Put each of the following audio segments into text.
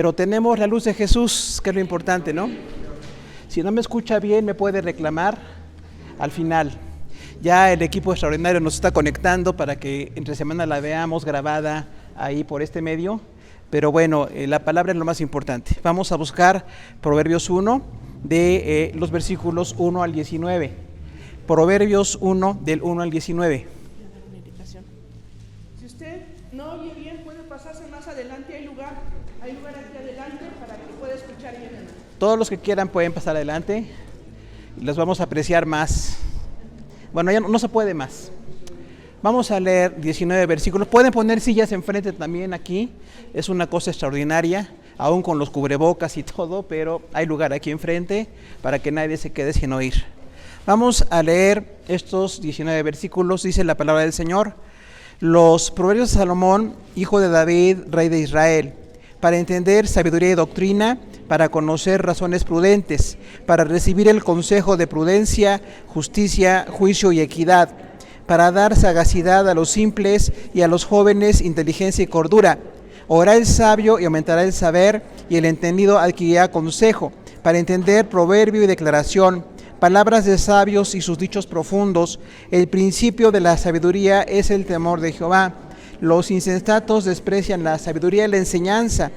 pero tenemos la luz de Jesús, que es lo importante, ¿no? Si no me escucha bien, me puede reclamar al final. Ya el equipo extraordinario nos está conectando para que entre semana la veamos grabada ahí por este medio. Pero bueno, la palabra es lo más importante. Vamos a buscar Proverbios 1 de los versículos 1 al 19. Proverbios 1 del 1 al 19. Si usted no oye bien, puede pasarse más adelante. Hay lugar aquí adelante para que pueda escuchar bien. Todos los que quieran pueden pasar adelante. Los vamos a apreciar más. Bueno, ya no se puede más. Vamos a leer 19 versículos. Pueden poner sillas enfrente también aquí. Es una cosa extraordinaria, aún con los cubrebocas y todo, pero hay lugar aquí enfrente para que nadie se quede sin oír. Vamos a leer estos 19 versículos. Dice la palabra del Señor. Los proverbios de Salomón, hijo de David, rey de Israel, para entender sabiduría y doctrina, para conocer razones prudentes, para recibir el consejo de prudencia, justicia, juicio y equidad, para dar sagacidad a los simples y a los jóvenes inteligencia y cordura. Oirá el sabio y aumentará el saber, y el entendido adquirirá consejo, para entender proverbio y declaración, palabras de sabios y sus dichos profundos. El principio de la sabiduría es el temor de Jehová. Los insensatos desprecian la sabiduría y la enseñanza.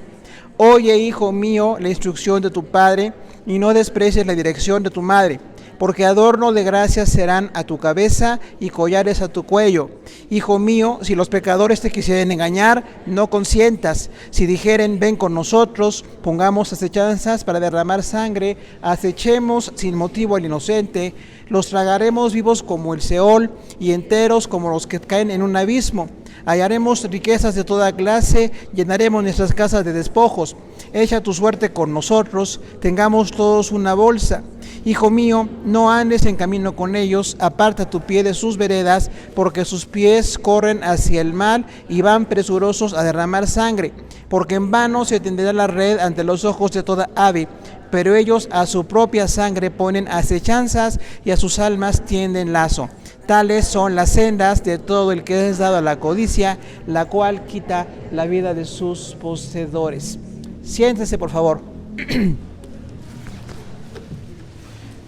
Oye, hijo mío, la instrucción de tu padre, y no desprecies la dirección de tu madre, porque adorno de gracias serán a tu cabeza y collares a tu cuello. Hijo mío, si los pecadores te quisieren engañar, no consientas. Si dijeren, ven con nosotros, pongamos acechanzas para derramar sangre, acechemos sin motivo al inocente, los tragaremos vivos como el Seol y enteros como los que caen en un abismo. Hallaremos riquezas de toda clase, llenaremos nuestras casas de despojos. Echa tu suerte con nosotros, tengamos todos una bolsa. Hijo mío, no andes en camino con ellos, aparta tu pie de sus veredas, porque sus pies corren hacia el mal y van presurosos a derramar sangre. Porque en vano se tenderá la red ante los ojos de toda ave, pero ellos a su propia sangre ponen acechanzas y a sus almas tienden lazo. Tales son las sendas de todo el que es dado a la codicia, la cual quita la vida de sus poseedores. Siéntese, por favor.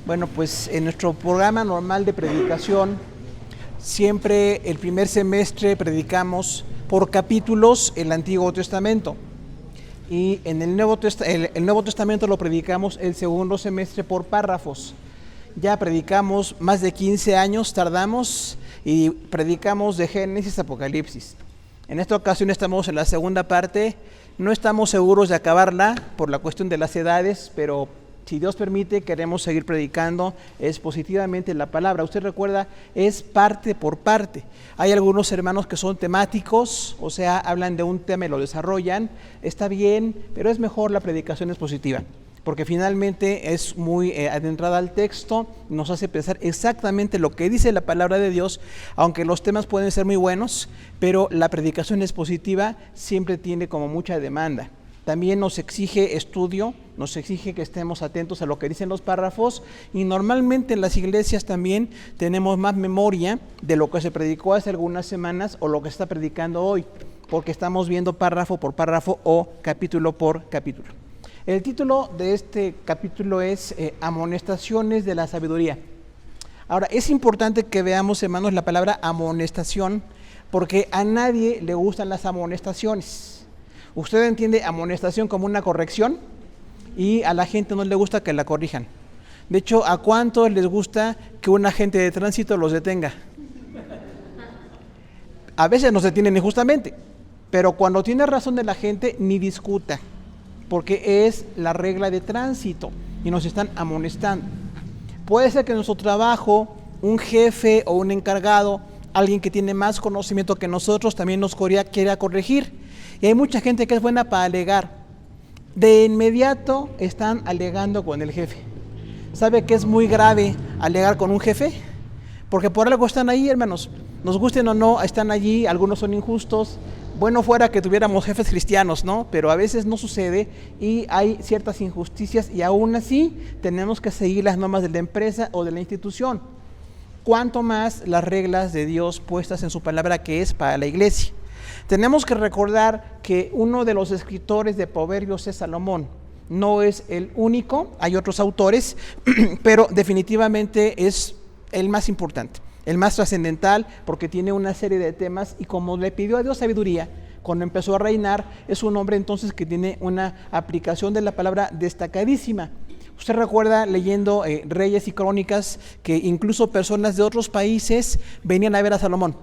Bueno, pues en nuestro programa normal de predicación, siempre el primer semestre predicamos por capítulos el Antiguo Testamento. Y en el Nuevo Testamento lo predicamos el segundo semestre por párrafos. Ya predicamos más de 15 años, tardamos, y predicamos de Génesis a Apocalipsis. En esta ocasión estamos en la segunda parte. No estamos seguros de acabarla por la cuestión de las edades, pero si Dios permite, queremos seguir predicando expositivamente la palabra. Usted recuerda, es parte por parte. Hay algunos hermanos que son temáticos, o sea, hablan de un tema y lo desarrollan. Está bien, pero es mejor la predicación expositiva, porque finalmente es muy adentrada al texto, nos hace pensar exactamente lo que dice la palabra de Dios, aunque los temas pueden ser muy buenos, pero la predicación expositiva siempre tiene como mucha demanda. También nos exige estudio, nos exige que estemos atentos a lo que dicen los párrafos, y normalmente en las iglesias también tenemos más memoria de lo que se predicó hace algunas semanas o lo que se está predicando hoy, porque estamos viendo párrafo por párrafo o capítulo por capítulo. El título de este capítulo es Amonestaciones de la sabiduría. Ahora, es importante que veamos, hermanos, la palabra amonestación, porque a nadie le gustan las amonestaciones. Usted entiende amonestación como una corrección, y a la gente no le gusta que la corrijan. De hecho, ¿a cuántos les gusta que un agente de tránsito los detenga? A veces nos detienen injustamente, pero cuando tiene razón de la gente, ni discuta, porque es la regla de tránsito y nos están amonestando. Puede ser que en nuestro trabajo un jefe o un encargado, alguien que tiene más conocimiento que nosotros, también nos quiera corregir. Y hay mucha gente que es buena para alegar. De inmediato están alegando con el jefe. ¿Sabe que es muy grave alegar con un jefe? Porque por algo están ahí, hermanos. Nos gusten o no, están allí, algunos son injustos. Bueno fuera que tuviéramos jefes cristianos, ¿no? Pero a veces no sucede y hay ciertas injusticias, y aún así tenemos que seguir las normas de la empresa o de la institución. Cuanto más las reglas de Dios puestas en su palabra, que es para la iglesia. Tenemos que recordar que uno de los escritores de Proverbios es Salomón. No es el único, hay otros autores, pero definitivamente es el más importante, el más trascendental, porque tiene una serie de temas y como le pidió a Dios sabiduría cuando empezó a reinar, es un hombre entonces que tiene una aplicación de la palabra destacadísima. Usted recuerda leyendo Reyes y Crónicas que incluso personas de otros países venían a ver a Salomón.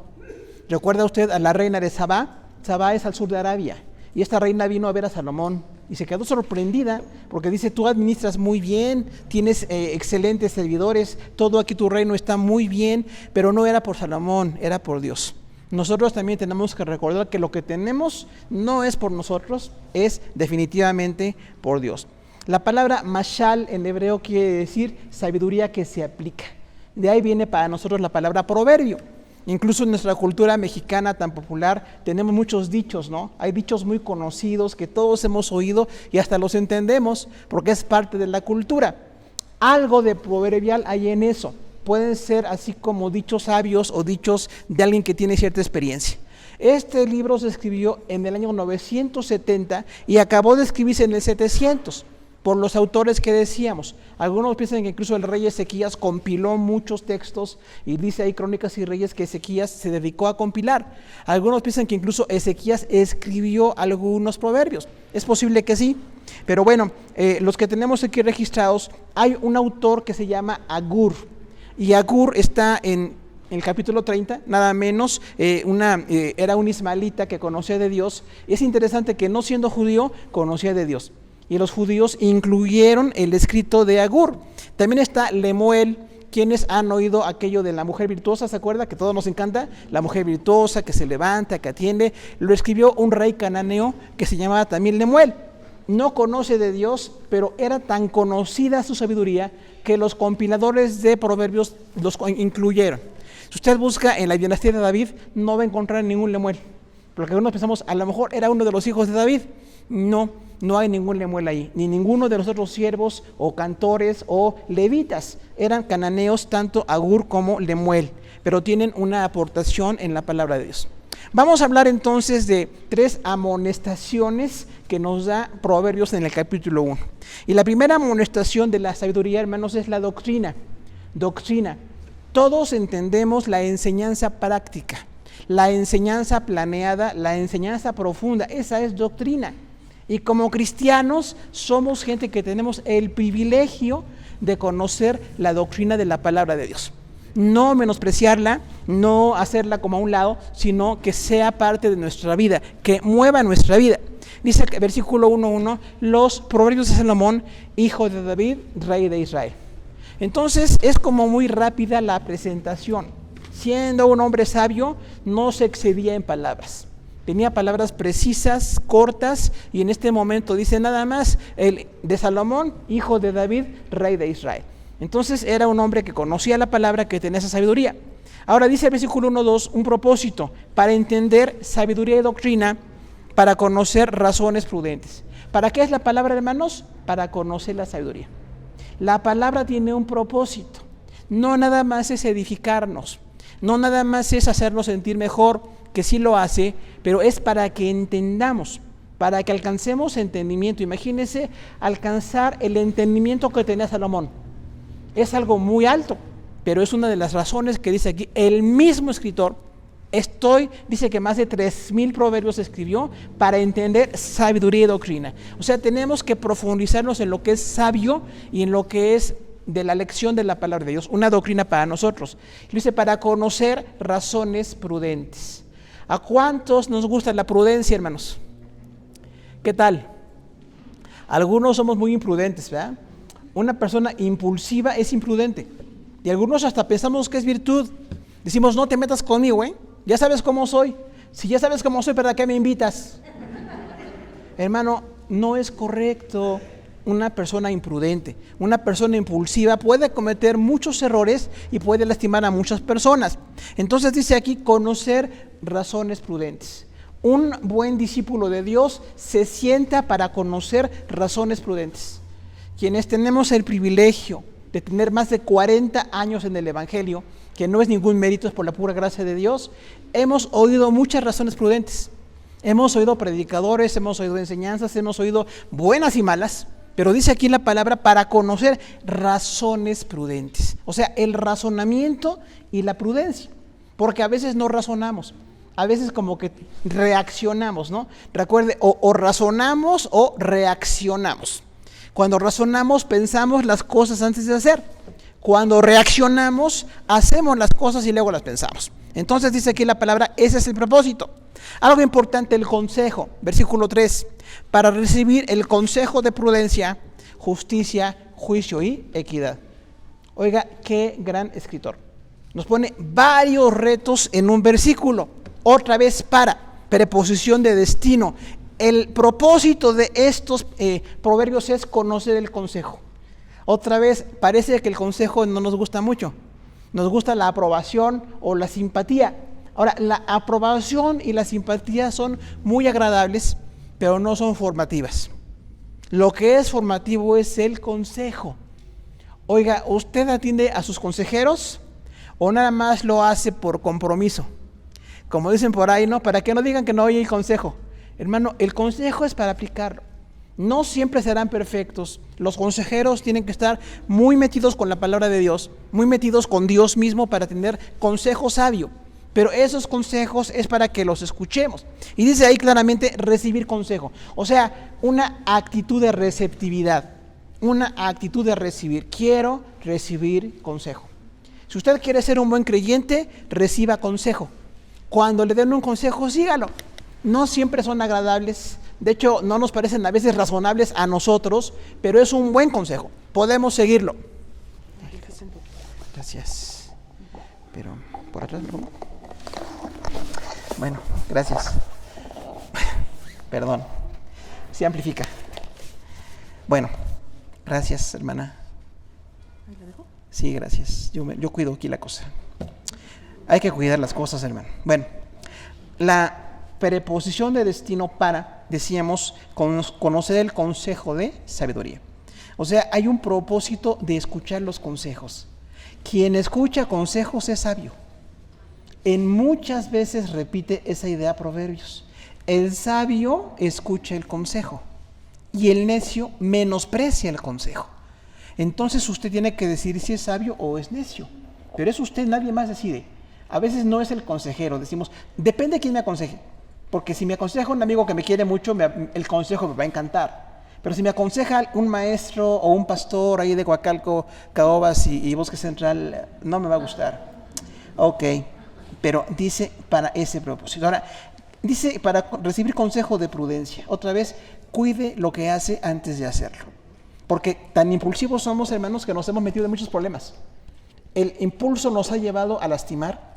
¿Recuerda usted a la reina de Sabá? Sabá es al sur de Arabia. Y esta reina vino a ver a Salomón y se quedó sorprendida porque dice, tú administras muy bien, tienes excelentes servidores, todo aquí tu reino está muy bien, pero no era por Salomón, era por Dios. Nosotros también tenemos que recordar que lo que tenemos no es por nosotros, es definitivamente por Dios. La palabra mashal en hebreo quiere decir sabiduría que se aplica. De ahí viene para nosotros la palabra proverbio. Incluso en nuestra cultura mexicana tan popular tenemos muchos dichos, ¿no? Hay dichos muy conocidos que todos hemos oído y hasta los entendemos porque es parte de la cultura. Algo de proverbial hay en eso. Pueden ser así como dichos sabios o dichos de alguien que tiene cierta experiencia. Este libro se escribió en el año 970 y acabó de escribirse en el 700. Por los autores que decíamos. Algunos piensan que incluso el rey Ezequías compiló muchos textos y dice ahí Crónicas y Reyes que Ezequías se dedicó a compilar. Algunos piensan que incluso Ezequías escribió algunos proverbios. Es posible que sí, pero bueno, los que tenemos aquí registrados, hay un autor que se llama Agur y Agur está en el capítulo 30, nada menos, era un ismaelita que conocía de Dios. Es interesante que no siendo judío, conocía de Dios. Y los judíos incluyeron el escrito de Agur. También está Lemuel, quienes han oído aquello de la mujer virtuosa, ¿se acuerda? Que todos nos encanta, la mujer virtuosa que se levanta, que atiende. Lo escribió un rey cananeo que se llamaba también Lemuel. No conoce de Dios, pero era tan conocida su sabiduría que los compiladores de proverbios los incluyeron. Si usted busca en la dinastía de David, no va a encontrar ningún Lemuel. Porque algunos pensamos, a lo mejor era uno de los hijos de David. No hay ningún Lemuel ahí, ni ninguno de los otros siervos o cantores o levitas. Eran cananeos tanto Agur como Lemuel, pero tienen una aportación en la palabra de Dios. Vamos a hablar entonces de 3 amonestaciones que nos da Proverbios en el capítulo 1. Y la primera amonestación de la sabiduría, hermanos, es la doctrina. Doctrina. Todos entendemos la enseñanza práctica, la enseñanza planeada, la enseñanza profunda. Esa es doctrina. Y como cristianos somos gente que tenemos el privilegio de conocer la doctrina de la palabra de Dios. No menospreciarla, no hacerla como a un lado, sino que sea parte de nuestra vida, que mueva nuestra vida. Dice el versículo 1:1, los proverbios de Salomón, hijo de David, rey de Israel. Entonces es como muy rápida la presentación. Siendo un hombre sabio, no se excedía en palabras. Tenía palabras precisas, cortas, y en este momento dice nada más, el de Salomón, hijo de David, rey de Israel. Entonces era un hombre que conocía la palabra, que tenía esa sabiduría. Ahora dice el versículo 1:2, un propósito, para entender sabiduría y doctrina, para conocer razones prudentes. ¿Para qué es la palabra, hermanos? Para conocer la sabiduría. La palabra tiene un propósito, no nada más es edificarnos, no nada más es hacernos sentir mejor, que sí lo hace, pero es para que entendamos, para que alcancemos entendimiento. Imagínense alcanzar el entendimiento que tenía Salomón. Es algo muy alto, pero es una de las razones que dice aquí el mismo escritor. Dice que más de 3,000 proverbios escribió para entender sabiduría y doctrina. O sea, tenemos que profundizarnos en lo que es sabio y en lo que es de la lección de la palabra de Dios, una doctrina para nosotros. Dice, para conocer razones prudentes. ¿A cuántos nos gusta la prudencia, hermanos? ¿Qué tal? Algunos somos muy imprudentes, ¿verdad? Una persona impulsiva es imprudente. Y algunos hasta pensamos que es virtud. Decimos, no te metas conmigo, ¿eh? Ya sabes cómo soy. Si ya sabes cómo soy, ¿para qué me invitas? Hermano, no es correcto. Una persona imprudente, una persona impulsiva puede cometer muchos errores y puede lastimar a muchas personas. Entonces dice aquí, conocer razones prudentes. Un buen discípulo de Dios se sienta para conocer razones prudentes. Quienes tenemos el privilegio de tener más de 40 años en el Evangelio, que no es ningún mérito, es por la pura gracia de Dios, hemos oído muchas razones prudentes. Hemos oído predicadores, hemos oído enseñanzas, hemos oído buenas y malas, pero dice aquí la palabra para conocer razones prudentes. O sea, el razonamiento y la prudencia, porque a veces no razonamos, a veces como que reaccionamos, ¿no? Recuerde, o razonamos o reaccionamos. Cuando razonamos, pensamos las cosas antes de hacer. Cuando reaccionamos, hacemos las cosas y luego las pensamos. Entonces dice aquí la palabra, ese es el propósito. Algo importante, el consejo, versículo 3, para recibir el consejo de prudencia, justicia, juicio y equidad. Oiga, qué gran escritor. Nos pone varios retos en un versículo. Otra vez para, preposición de destino. El propósito de estos proverbios es conocer el consejo. Otra vez, parece que el consejo no nos gusta mucho. Nos gusta la aprobación o la simpatía. Ahora, la aprobación y la simpatía son muy agradables, pero no son formativas. Lo que es formativo es el consejo. Oiga, ¿usted atiende a sus consejeros o nada más lo hace por compromiso? Como dicen por ahí, ¿no? Para que no digan que no oye el consejo. Hermano, el consejo es para aplicarlo. No siempre serán perfectos. Los consejeros tienen que estar muy metidos con la palabra de Dios, muy metidos con Dios mismo para tener consejo sabio. Pero esos consejos es para que los escuchemos. Y dice ahí claramente recibir consejo. O sea, una actitud de receptividad, una actitud de recibir. Quiero recibir consejo. Si usted quiere ser un buen creyente, reciba consejo. Cuando le den un consejo, sígalo. No siempre son agradables. De hecho, no nos parecen a veces razonables a nosotros, pero es un buen consejo. Podemos seguirlo. Gracias. Pero, por atrás, ¿no? Bueno, gracias. Perdón. Sí amplifica. Bueno, gracias, hermana. ¿Ahí la dejo? Sí, gracias. Yo cuido aquí la cosa. Hay que cuidar las cosas, hermano. Bueno, la preposición de destino para, decíamos, conocer el consejo de sabiduría. O sea, hay un propósito de escuchar los consejos. Quien escucha consejos es sabio. En muchas veces repite esa idea Proverbios. El sabio escucha el consejo y el necio menosprecia el consejo. Entonces usted tiene que decidir si es sabio o es necio. Pero es usted, nadie más decide. A veces no es el consejero, decimos, depende de quién me aconseje. Porque si me aconseja un amigo que me quiere mucho, el consejo me va a encantar. Pero si me aconseja un maestro o un pastor ahí de Coacalco, Caobas y Bosque Central, no me va a gustar. Ok, pero dice para ese propósito. Ahora, dice para recibir consejo de prudencia. Otra vez, cuide lo que hace antes de hacerlo. Porque tan impulsivos somos, hermanos, que nos hemos metido en muchos problemas. El impulso nos ha llevado a lastimar,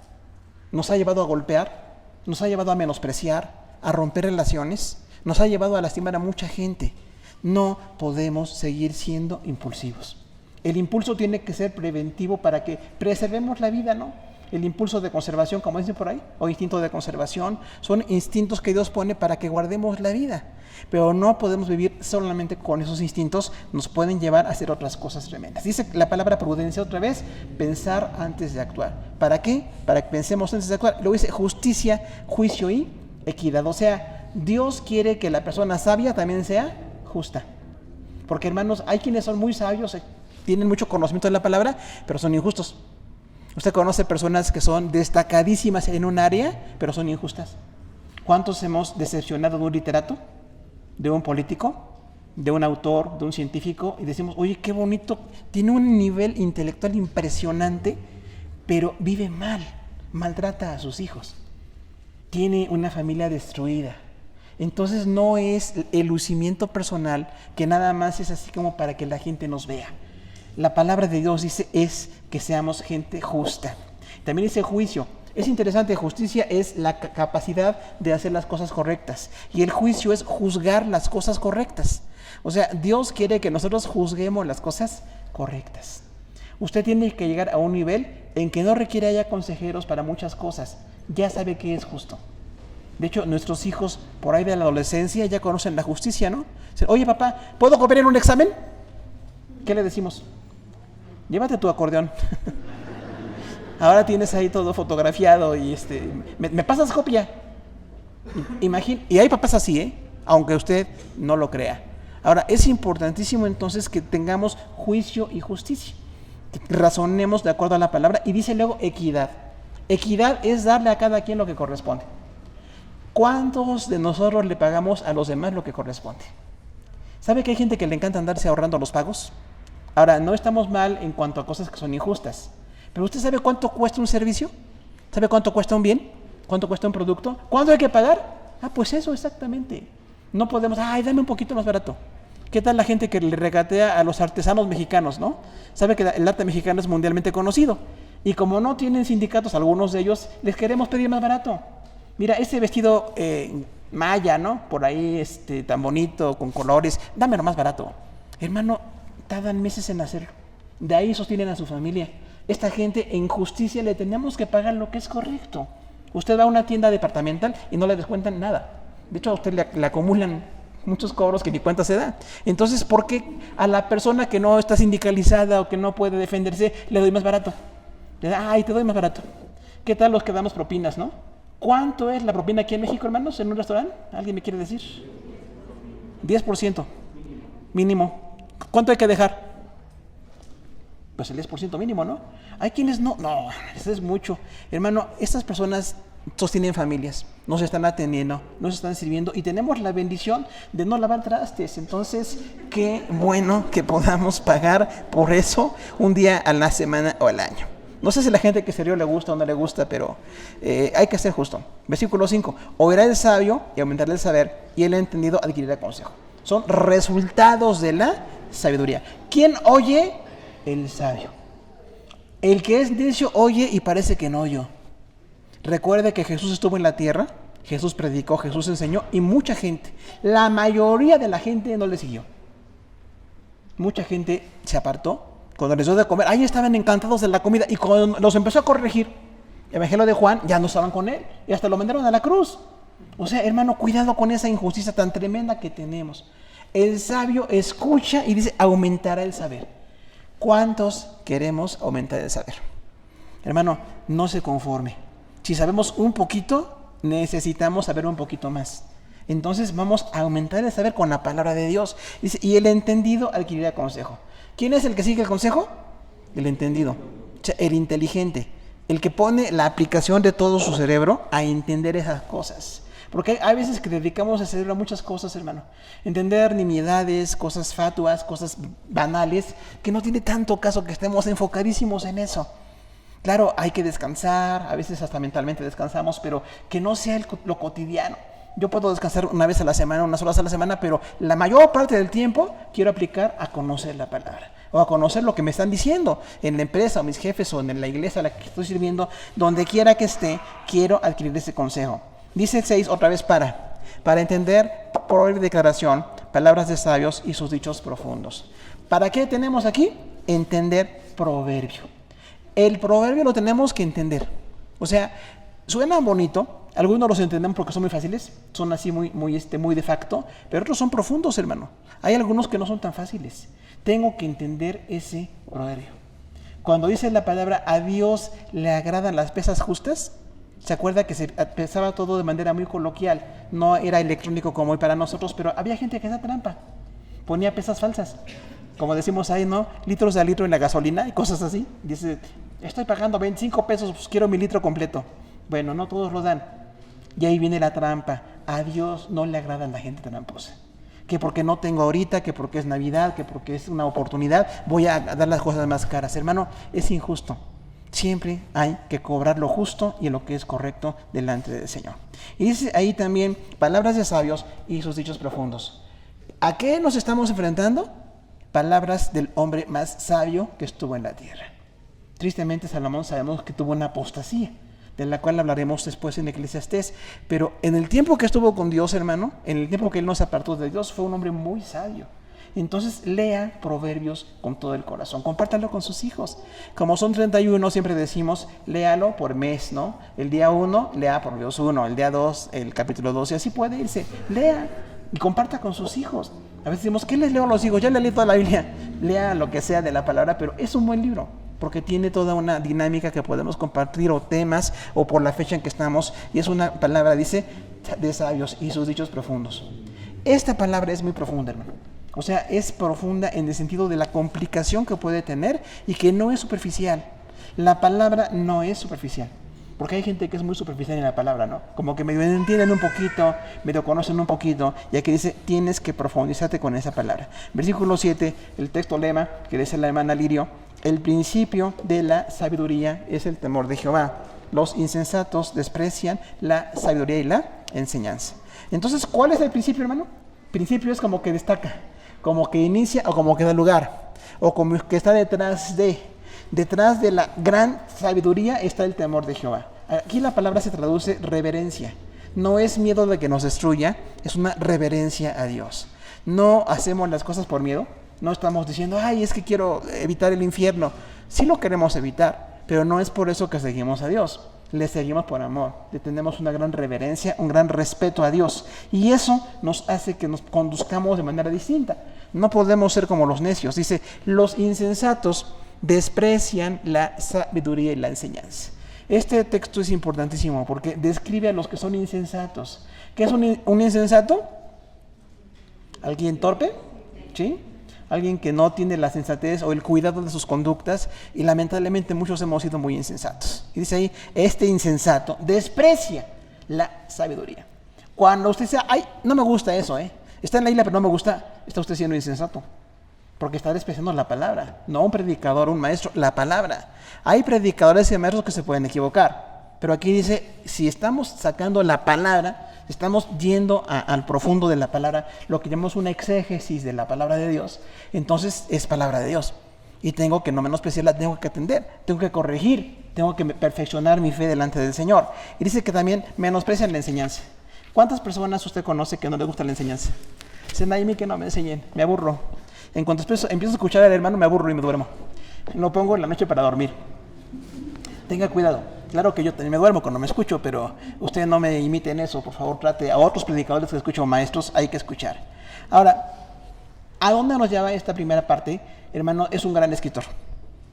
nos ha llevado a golpear, nos ha llevado a menospreciar, a romper relaciones, nos ha llevado a lastimar a mucha gente. No podemos seguir siendo impulsivos. El impulso tiene que ser preventivo para que preservemos la vida, ¿no? El impulso de conservación, como dicen por ahí, o instinto de conservación, son instintos que Dios pone para que guardemos la vida. Pero no podemos vivir solamente con esos instintos, nos pueden llevar a hacer otras cosas tremendas. Dice la palabra prudencia otra vez, pensar antes de actuar. ¿Para qué? Para que pensemos antes de actuar. Luego dice justicia, juicio y equidad. O sea, Dios quiere que la persona sabia también sea justa. Porque, hermanos, hay quienes son muy sabios, tienen mucho conocimiento de la palabra, pero son injustos. Usted conoce personas que son destacadísimas en un área, pero son injustas. ¿Cuántos hemos decepcionado de un literato, de un político, de un autor, de un científico? Y decimos, oye, qué bonito, tiene un nivel intelectual impresionante, pero vive mal, maltrata a sus hijos. Tiene una familia destruida. Entonces no es el lucimiento personal, que nada más es así como para que la gente nos vea. La palabra de Dios dice es que seamos gente justa. También dice juicio. Es interesante, justicia es la capacidad de hacer las cosas correctas. Y el juicio es juzgar las cosas correctas. O sea, Dios quiere que nosotros juzguemos las cosas correctas. Usted tiene que llegar a un nivel en que no requiere ya consejeros para muchas cosas. Ya sabe qué es justo. De hecho, nuestros hijos por ahí de la adolescencia ya conocen la justicia, ¿no? Dicen, oye papá, ¿puedo copiar en un examen? ¿Qué le decimos? Llévate tu acordeón. Ahora tienes ahí todo fotografiado y ¿me pasas copia? Y hay papás así, aunque usted no lo crea. Ahora, es importantísimo entonces que tengamos juicio y justicia. Que razonemos de acuerdo a la palabra. Y dice luego equidad. Equidad es darle a cada quien lo que corresponde. ¿Cuántos de nosotros le pagamos a los demás lo que corresponde? ¿Sabe que hay gente que le encanta andarse ahorrando los pagos? Ahora, no estamos mal en cuanto a cosas que son injustas. Pero ¿usted sabe cuánto cuesta un servicio? ¿Sabe cuánto cuesta un bien? ¿Cuánto cuesta un producto? ¿Cuánto hay que pagar? Pues eso exactamente. No podemos, dame un poquito más barato. ¿Qué tal la gente que le regatea a los artesanos mexicanos, no? Sabe que el arte mexicano es mundialmente conocido. Y como no tienen sindicatos, algunos de ellos, les queremos pedir más barato. Mira, ese vestido maya, ¿no? Por ahí, tan bonito, con colores, dámelo más barato. Hermano, tardan meses en hacerlo. De ahí sostienen a su familia. Esta gente, en justicia, le tenemos que pagar lo que es correcto. Usted va a una tienda departamental y no le descuentan nada. De hecho, a usted le acumulan muchos cobros que ni cuenta se da. Entonces, ¿por qué a la persona que no está sindicalizada o que no puede defenderse, le doy más barato? Le da, te doy más barato. ¿Qué tal los que damos propinas, no? ¿Cuánto es la propina aquí en México, hermanos, en un restaurante? ¿Alguien me quiere decir? 10% mínimo. ¿Cuánto hay que dejar? Pues el 10% mínimo, ¿no? Hay quienes no, eso es mucho. Hermano, estas personas sostienen familias, nos están atendiendo, nos están sirviendo y tenemos la bendición de no lavar trastes. Entonces, qué bueno que podamos pagar por eso un día a la semana o al año. No sé si a la gente que sirvió le gusta o no le gusta, pero hay que ser justo. Versículo 5. Oirá el sabio y aumentará el saber, y el entendido adquirirá consejo. Son resultados de la sabiduría. ¿Quién oye? El sabio. El que es necio oye y parece que no oyó. Recuerde que Jesús estuvo en la tierra, Jesús predicó, Jesús enseñó, y mucha gente, la mayoría de la gente no le siguió. Mucha gente se apartó. Cuando les dio de comer, ahí estaban encantados de la comida, y cuando los empezó a corregir, el Evangelio de Juan, ya no estaban con él, y hasta lo mandaron a la cruz. O sea, hermano, cuidado con esa injusticia tan tremenda que tenemos. El sabio escucha y dice, aumentará el saber. ¿Cuántos queremos aumentar el saber? Hermano, no se conforme. Si sabemos un poquito, necesitamos saber un poquito más. Entonces vamos a aumentar el saber con la palabra de Dios. Dice, y el entendido adquirirá consejo. ¿Quién es el que sigue el consejo? El entendido, o sea, el inteligente, el que pone la aplicación de todo su cerebro a entender esas cosas. Porque hay veces que dedicamos el cerebro a muchas cosas, hermano. Entender nimiedades, cosas fatuas, cosas banales, que no tiene tanto caso que estemos enfocadísimos en eso. Claro, hay que descansar, a veces hasta mentalmente descansamos, pero que no sea lo cotidiano. Yo puedo descansar una vez a la semana, unas horas a la semana, pero la mayor parte del tiempo quiero aplicar a conocer la palabra o a conocer lo que me están diciendo en la empresa o mis jefes o en la iglesia a la que estoy sirviendo, donde quiera que esté, quiero adquirir ese consejo. Dice el 6 otra vez para entender por declaración palabras de sabios y sus dichos profundos. ¿Para qué tenemos aquí? Entender proverbio. El proverbio lo tenemos que entender. O sea, suena bonito. Algunos los entendemos porque son muy fáciles, son así muy de facto, pero otros son profundos, hermano. Hay algunos que no son tan fáciles. Tengo que entender ese proverbio. Cuando dice la palabra, a Dios le agradan las pesas justas, ¿se acuerda que se pesaba todo de manera muy coloquial? No era electrónico como hoy para nosotros, pero había gente que hacía trampa. Ponía pesas falsas. Como decimos ahí, ¿no? Litros de a litro en la gasolina y cosas así. Dice, estoy pagando 25 pesos, pues quiero mi litro completo. Bueno, no todos lo dan. Y ahí viene la trampa. A Dios no le agrada a la gente tramposa. Que porque no tengo ahorita, que porque es Navidad, que porque es una oportunidad, voy a dar las cosas más caras. Hermano, es injusto. Siempre hay que cobrar lo justo y lo que es correcto delante del Señor. Y dice ahí también palabras de sabios y sus dichos profundos. ¿A qué nos estamos enfrentando? Palabras del hombre más sabio que estuvo en la tierra. Tristemente, Salomón sabemos que tuvo una apostasía, de la cual hablaremos después en Eclesiastés, pero en el tiempo que estuvo con Dios, hermano, en el tiempo que él nos apartó de Dios, fue un hombre muy sabio. Entonces lea Proverbios con todo el corazón, compártalo con sus hijos. Como son 31, siempre decimos, léalo por mes, ¿no? El día 1, lea Proverbios 1, el día 2, el capítulo 2, y así puede irse. Lea y comparta con sus hijos. A veces decimos, ¿qué les leo a los hijos? Ya le leí toda la Biblia. Lea lo que sea de la palabra, pero es un buen libro. porque tiene toda una dinámica que podemos compartir, o temas, o por la fecha en que estamos, y es una palabra, dice, de sabios y sus dichos profundos. Esta palabra es muy profunda, hermano. O sea, es profunda en el sentido de la complicación que puede tener y que no es superficial. La palabra no es superficial. Porque hay gente que es muy superficial en la palabra, ¿no? Como que medio entienden un poquito, medio conocen un poquito, y aquí dice, tienes que profundizarte con esa palabra. Versículo 7, el texto lema, que dice la hermana Lirio, el principio de la sabiduría es el temor de Jehová. Los insensatos desprecian la sabiduría y la enseñanza. Entonces, ¿cuál es el principio, hermano? Principio es como que destaca, como que inicia o como que da lugar, o como que está detrás de la gran sabiduría está el temor de Jehová. Aquí la palabra se traduce reverencia. No es miedo de que nos destruya, es una reverencia a Dios. No hacemos las cosas por miedo, no estamos diciendo, ay, es que quiero evitar el infierno. Sí lo queremos evitar, pero no es por eso que seguimos a Dios. Le seguimos por amor, le tenemos una gran reverencia, un gran respeto a Dios. Y eso nos hace que nos conduzcamos de manera distinta. No podemos ser como los necios. Dice, los insensatos desprecian la sabiduría y la enseñanza. Este texto es importantísimo porque describe a los que son insensatos. ¿Qué es un insensato? ¿Alguien torpe? ¿Sí? Alguien que no tiene la sensatez o el cuidado de sus conductas, y lamentablemente muchos hemos sido muy insensatos. Y dice ahí, este insensato desprecia la sabiduría. Cuando usted dice, ay, no me gusta eso, está en la isla pero no me gusta, está usted siendo insensato. Porque está despreciando la palabra, no un predicador, un maestro, la palabra. Hay predicadores y maestros que se pueden equivocar, pero aquí dice, si estamos sacando la palabra, estamos yendo al profundo de la palabra, lo que llamamos una exégesis de la palabra de Dios, entonces es palabra de Dios. Y tengo que no menospreciarla, tengo que atender, tengo que corregir, tengo que perfeccionar mi fe delante del Señor. Y dice que también menosprecian la enseñanza. ¿Cuántas personas usted conoce que no les gusta la enseñanza? Dicen, ay, a mí que no me enseñen, me aburro. En cuanto empiezo a escuchar al hermano, me aburro y me duermo. Lo pongo en la noche para dormir. Tenga cuidado. Claro que yo también me duermo cuando me escucho, pero usted no me imite en eso. Por favor, trate a otros predicadores que escucho, maestros, hay que escuchar. Ahora, ¿a dónde nos lleva esta primera parte? Hermano, es un gran escritor.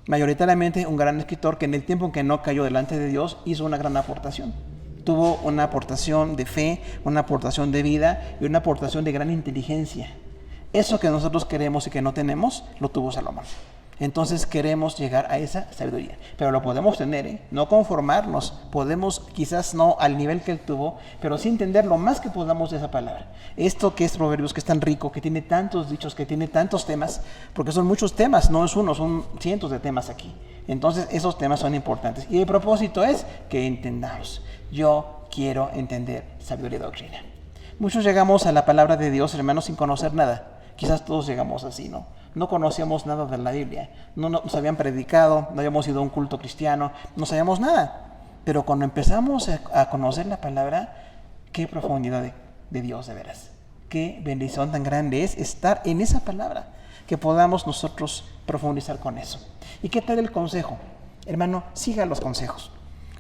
Mayoritariamente un gran escritor que en el tiempo en que no cayó delante de Dios hizo una gran aportación. Tuvo una aportación de fe, una aportación de vida y una aportación de gran inteligencia. Eso que nosotros queremos y que no tenemos, lo tuvo Salomón. Entonces queremos llegar a esa sabiduría. Pero lo podemos tener, no conformarnos. Podemos, quizás no al nivel que él tuvo, pero sí entender lo más que podamos de esa palabra. Esto que es Proverbios, que es tan rico, que tiene tantos dichos, que tiene tantos temas, porque son muchos temas, no es uno, son cientos de temas aquí. Entonces esos temas son importantes. Y el propósito es que entendamos. Yo quiero entender sabiduría y doctrina. Muchos llegamos a la palabra de Dios, hermanos, sin conocer nada. Quizás todos llegamos así, ¿no? No conocíamos nada de la Biblia, no nos habían predicado, no habíamos ido a un culto cristiano, no sabíamos nada. Pero cuando empezamos a conocer la palabra, qué profundidad de Dios, de veras. Qué bendición tan grande es estar en esa palabra, que podamos nosotros profundizar con eso. ¿Y qué tal el consejo? Hermano, siga los consejos.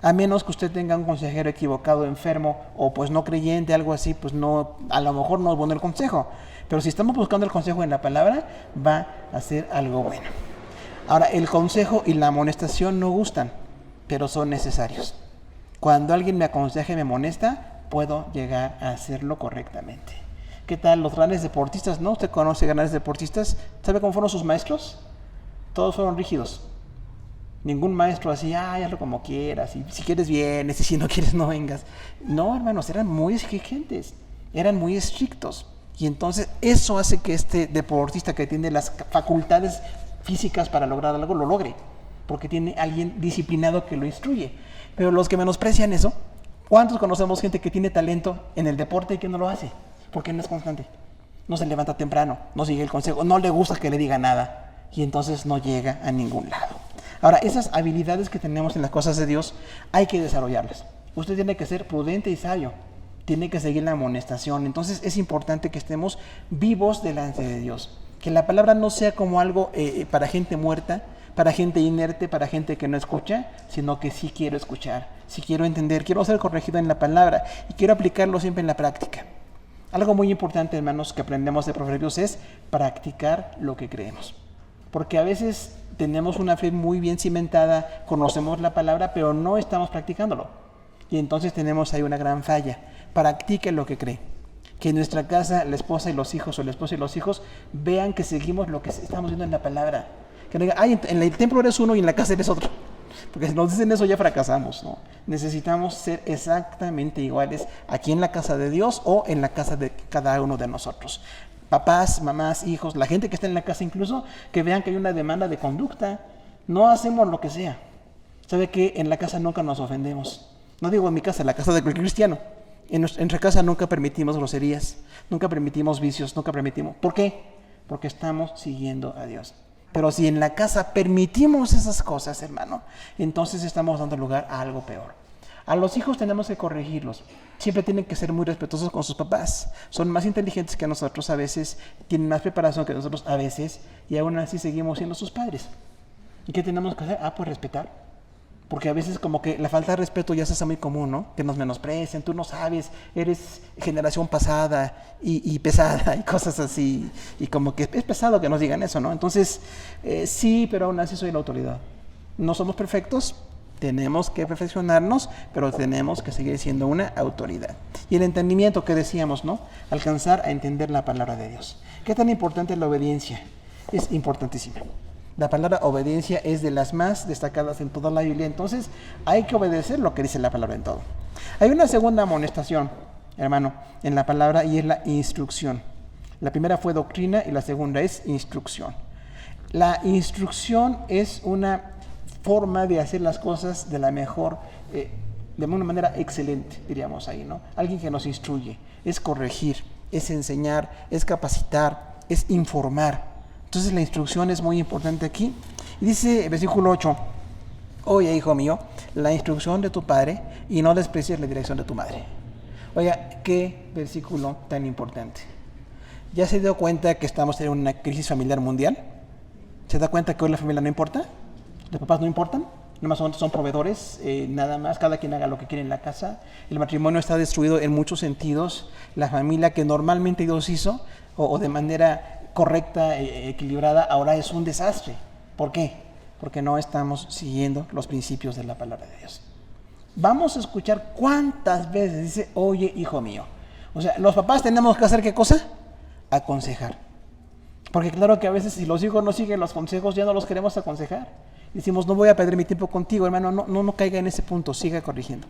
A menos que usted tenga un consejero equivocado, enfermo o pues no creyente, algo así, pues no, a lo mejor no es bueno el consejo. Pero si estamos buscando el consejo en la palabra, va a ser algo bueno. Ahora, el consejo y la amonestación no gustan, pero son necesarios. Cuando alguien me aconseja y me amonesta, puedo llegar a hacerlo correctamente. ¿Qué tal los grandes deportistas? ¿No? ¿Usted conoce grandes deportistas? ¿Sabe cómo fueron sus maestros? Todos fueron rígidos. Ningún maestro así, hazlo como quieras, si quieres vienes, y si no quieres no vengas. No, hermanos, eran muy exigentes, eran muy estrictos. Y entonces eso hace que este deportista que tiene las facultades físicas para lograr algo, lo logre. Porque tiene alguien disciplinado que lo instruye. Pero los que menosprecian eso, ¿cuántos conocemos gente que tiene talento en el deporte y que no lo hace? Porque no es constante. No se levanta temprano, no sigue el consejo, no le gusta que le diga nada. Y entonces no llega a ningún lado. Ahora, esas habilidades que tenemos en las cosas de Dios, hay que desarrollarlas. Usted tiene que ser prudente y sabio. Tiene que seguir la amonestación. Entonces es importante que estemos vivos delante de Dios. Que la palabra no sea como algo para gente muerta, para gente inerte, para gente que no escucha, sino que sí quiero escuchar, sí quiero entender, quiero ser corregido en la palabra y quiero aplicarlo siempre en la práctica. Algo muy importante, hermanos, que aprendemos de Proverbios es practicar lo que creemos. Porque a veces tenemos una fe muy bien cimentada, conocemos la palabra, pero no estamos practicándolo. Y entonces tenemos ahí una gran falla. Practique lo que cree. Que en nuestra casa la esposa y los hijos, o la esposa y los hijos, vean que seguimos lo que estamos viendo en la palabra. Que no digan, ay, en el templo eres uno y en la casa eres otro. Porque si nos dicen eso ya fracasamos, ¿no? Necesitamos ser exactamente iguales aquí en la casa de Dios o en la casa de cada uno de nosotros. Papás, mamás, hijos, la gente que está en la casa incluso, que vean que hay una demanda de conducta. No hacemos lo que sea. ¿Sabe qué? En la casa nunca nos ofendemos. No digo en mi casa, en la casa de cualquier cristiano. En nuestra casa nunca permitimos groserías, nunca permitimos vicios, nunca permitimos. ¿Por qué? Porque estamos siguiendo a Dios. Pero si en la casa permitimos esas cosas, hermano, entonces estamos dando lugar a algo peor. A los hijos tenemos que corregirlos. Siempre tienen que ser muy respetuosos con sus papás. Son más inteligentes que nosotros a veces, tienen más preparación que nosotros a veces, y aún así seguimos siendo sus padres. ¿Y qué tenemos que hacer? Pues respetar. Porque a veces como que la falta de respeto ya se hace muy común, ¿no? Que nos menosprecien, tú no sabes, eres generación pasada y pesada y cosas así. Y como que es pesado que nos digan eso, ¿no? Entonces, sí, pero aún así soy la autoridad. No somos perfectos, tenemos que perfeccionarnos, pero tenemos que seguir siendo una autoridad. Y el entendimiento que decíamos, ¿no? Alcanzar a entender la palabra de Dios. ¿Qué tan importante es la obediencia? Es importantísima. La palabra obediencia es de las más destacadas en toda la Biblia, entonces hay que obedecer lo que dice la palabra en todo. Hay una segunda amonestación, hermano, en la palabra y es la instrucción. La primera fue doctrina y la segunda es instrucción. La instrucción es una forma de hacer las cosas de la mejor, de una manera excelente, diríamos ahí, ¿no? Alguien que nos instruye, es corregir, es enseñar, es capacitar, es informar. Entonces la instrucción es muy importante aquí. Y dice versículo 8, oye, hijo mío, la instrucción de tu padre y no desprecies la dirección de tu madre. Oiga, qué versículo tan importante. ¿Ya se dio cuenta que estamos en una crisis familiar mundial? ¿Se da cuenta que hoy la familia no importa? ¿Los papás no importan? Nada más son proveedores, nada más, cada quien haga lo que quiere en la casa. El matrimonio está destruido en muchos sentidos. La familia que normalmente Dios hizo, o de manera correcta, equilibrada, ahora es un desastre. ¿Por qué? Porque no estamos siguiendo los principios de la palabra de Dios. Vamos a escuchar cuántas veces dice, oye, hijo mío. O sea, los papás tenemos que hacer ¿qué cosa? Aconsejar. Porque claro que a veces si los hijos no siguen los consejos, ya no los queremos aconsejar. Decimos, no voy a perder mi tiempo contigo, hermano, no caiga en ese punto, siga corrigiendo.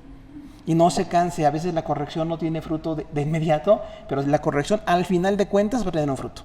Y no se canse, a veces la corrección no tiene fruto de inmediato, pero la corrección al final de cuentas va a tener un fruto.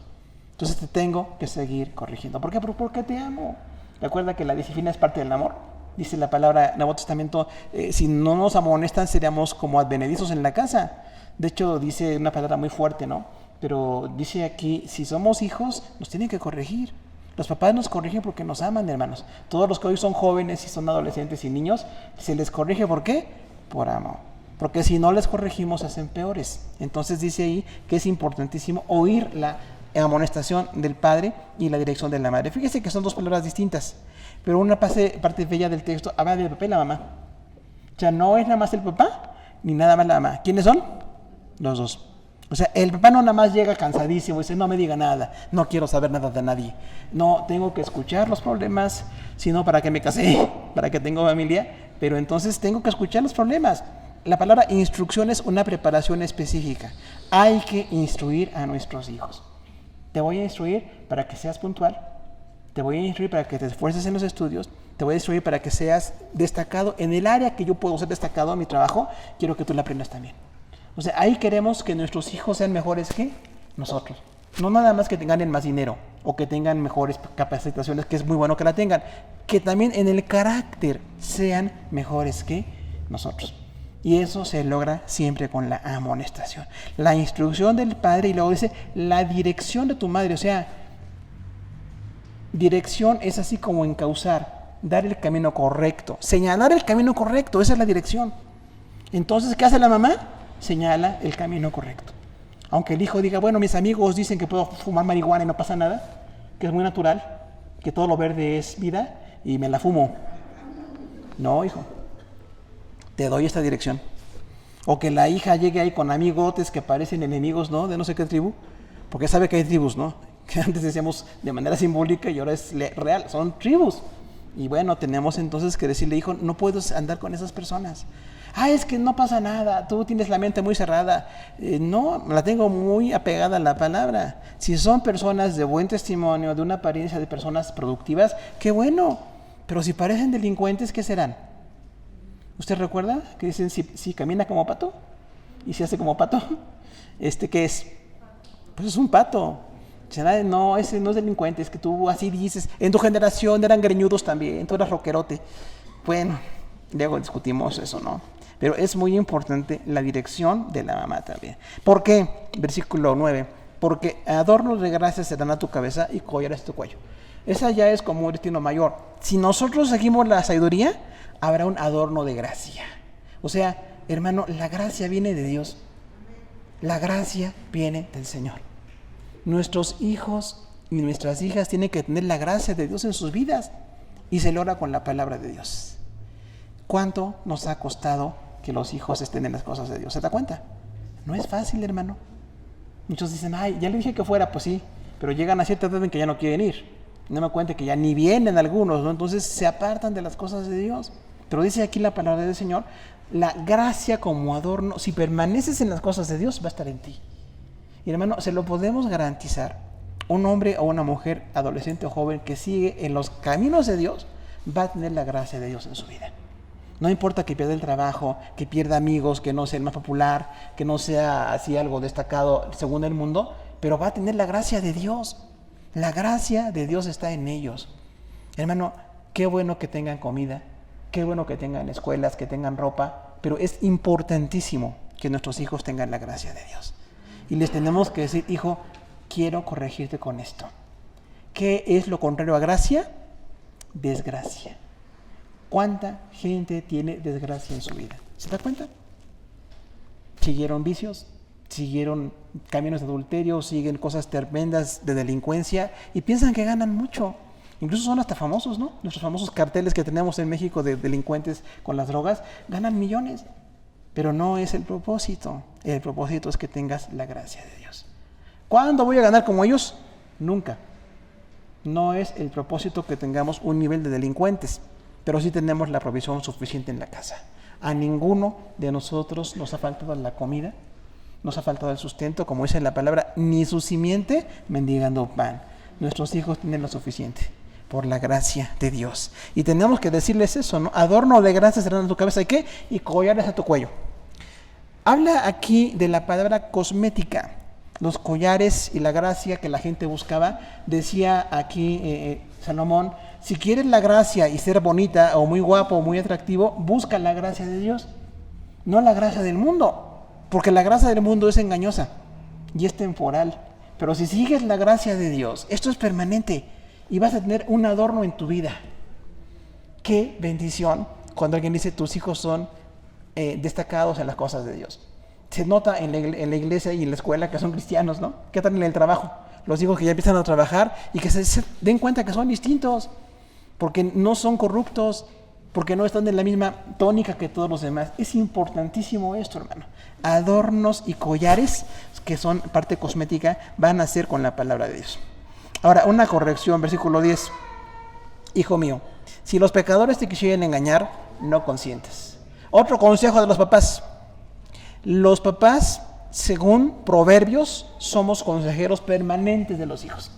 Entonces te tengo que seguir corrigiendo. ¿Por qué? Porque te amo. Recuerda que la disciplina es parte del amor. Dice la palabra en el Nuevo Testamento, si no nos amonestan seríamos como advenedizos en la casa. De hecho, dice una palabra muy fuerte, ¿no? Pero dice aquí, si somos hijos, nos tienen que corregir. Los papás nos corrigen porque nos aman, hermanos. Todos los que hoy son jóvenes y son adolescentes y niños, se les corrige, ¿por qué? Por amor. Porque si no les corregimos, hacen peores. Entonces dice ahí que es importantísimo oír la amonestación del padre y la dirección de la madre. Fíjese que son dos palabras distintas, pero una parte bella del texto habla del papá y la mamá. O sea, no es nada más el papá ni nada más la mamá. ¿Quiénes son? Los dos. O sea, el papá no nada más llega cansadísimo y dice, no me diga nada, no quiero saber nada de nadie. No, tengo que escuchar los problemas, sino para que me casé, para que tenga familia, pero entonces tengo que escuchar los problemas. La palabra instrucción es una preparación específica. Hay que instruir a nuestros hijos. Te voy a instruir para que seas puntual, te voy a instruir para que te esfuerces en los estudios, te voy a instruir para que seas destacado en el área que yo puedo ser destacado en mi trabajo, quiero que tú la aprendas también. O sea, ahí queremos que nuestros hijos sean mejores que nosotros. No nada más que tengan más dinero o que tengan mejores capacitaciones, que es muy bueno que la tengan, que también en el carácter sean mejores que nosotros. Y eso se logra siempre con la amonestación. La instrucción del padre y luego dice la dirección de tu madre. O sea, dirección es así como encauzar, dar el camino correcto, señalar el camino correcto, esa es la dirección. Entonces, ¿qué hace la mamá? Señala el camino correcto. Aunque el hijo diga, bueno, mis amigos dicen que puedo fumar marihuana y no pasa nada, que es muy natural, que todo lo verde es vida y me la fumo. No, hijo. Te doy esta dirección. O que la hija llegue ahí con amigotes que parecen enemigos, ¿no? De no sé qué tribu. Porque sabe que hay tribus, ¿no? que antes decíamos de manera simbólica y ahora es real, son tribus. Y bueno, tenemos entonces que decirle, hijo, no puedes andar con esas personas. Es que no pasa nada, tú tienes la mente muy cerrada. No, la tengo muy apegada a la palabra. Si son personas de buen testimonio, de una apariencia de personas productivas, qué bueno. Pero si parecen delincuentes, ¿qué serán? ¿Usted recuerda que dicen si camina como pato y si hace como pato? ¿Qué es? Pues es un pato. No, ese no es delincuente, es que tú así dices. En tu generación eran greñudos también, tú eras rockerote. Bueno, luego discutimos eso, ¿no? Pero es muy importante la dirección de la mamá también. ¿Por qué? Versículo 9. Porque adornos de gracia serán a tu cabeza y collares a tu cuello. Esa ya es como un destino mayor. Si nosotros seguimos la sabiduría, habrá un adorno de gracia. O sea, hermano, la gracia viene de Dios. La gracia viene del Señor. Nuestros hijos y nuestras hijas tienen que tener la gracia de Dios en sus vidas y se logra con la palabra de Dios. ¿Cuánto nos ha costado que los hijos estén en las cosas de Dios? ¿Se da cuenta? No es fácil, hermano. Muchos dicen, ya le dije que fuera, pues sí, pero llegan a cierta edad en que ya no quieren ir. No me cuente que ya ni vienen algunos, ¿no? Entonces se apartan de las cosas de Dios. Pero dice aquí la palabra del Señor, la gracia como adorno, si permaneces en las cosas de Dios, va a estar en ti. Y hermano, se lo podemos garantizar. Un hombre o una mujer, adolescente o joven que sigue en los caminos de Dios, va a tener la gracia de Dios en su vida. No importa que pierda el trabajo, que pierda amigos, que no sea el más popular, que no sea así algo destacado según el mundo, pero va a tener la gracia de Dios. La gracia de Dios está en ellos. Hermano, qué bueno que tengan comida, qué bueno que tengan escuelas, que tengan ropa, pero es importantísimo que nuestros hijos tengan la gracia de Dios. Y les tenemos que decir, hijo, quiero corregirte con esto. ¿Qué es lo contrario a gracia? Desgracia. ¿Cuánta gente tiene desgracia en su vida? ¿Se da cuenta? Siguieron vicios, siguieron caminos de adulterio, siguen cosas tremendas de delincuencia y piensan que ganan mucho. Incluso son hasta famosos, ¿no? Nuestros famosos carteles que tenemos en México de delincuentes con las drogas ganan millones. Pero no es el propósito. El propósito es que tengas la gracia de Dios. ¿Cuándo voy a ganar como ellos? Nunca. No es el propósito que tengamos un nivel de delincuentes, pero sí tenemos la provisión suficiente en la casa. A ninguno de nosotros nos ha faltado la comida, nos ha faltado el sustento, como dice la palabra, ni su simiente mendigando pan. Nuestros hijos tienen lo suficiente por la gracia de Dios. Y tenemos que decirles eso, ¿no? Adorno de gracia serán a tu cabeza, ¿y qué? Y collares a tu cuello. Habla aquí de la palabra cosmética, los collares y la gracia que la gente buscaba. Decía aquí Salomón, si quieres la gracia y ser bonita o muy guapo o muy atractivo, busca la gracia de Dios, no la gracia del mundo, porque la gracia del mundo es engañosa y es temporal. Pero si sigues la gracia de Dios, esto es permanente y vas a tener un adorno en tu vida. Qué bendición cuando alguien dice tus hijos son destacados en las cosas de Dios. Se nota en la iglesia y en la escuela que son cristianos, ¿no? ¿Qué tal en el trabajo? Los hijos que ya empiezan a trabajar y que se den cuenta que son distintos, porque no son corruptos, porque no están en la misma tónica que todos los demás. Es importantísimo esto, hermano. Adornos y collares, que son parte cosmética, van a ser con la palabra de Dios. Ahora, una corrección, versículo 10. Hijo mío, si los pecadores te quisieran engañar, no consientas. Otro consejo de los papás. Los papás, según Proverbios, somos consejeros permanentes de los hijos.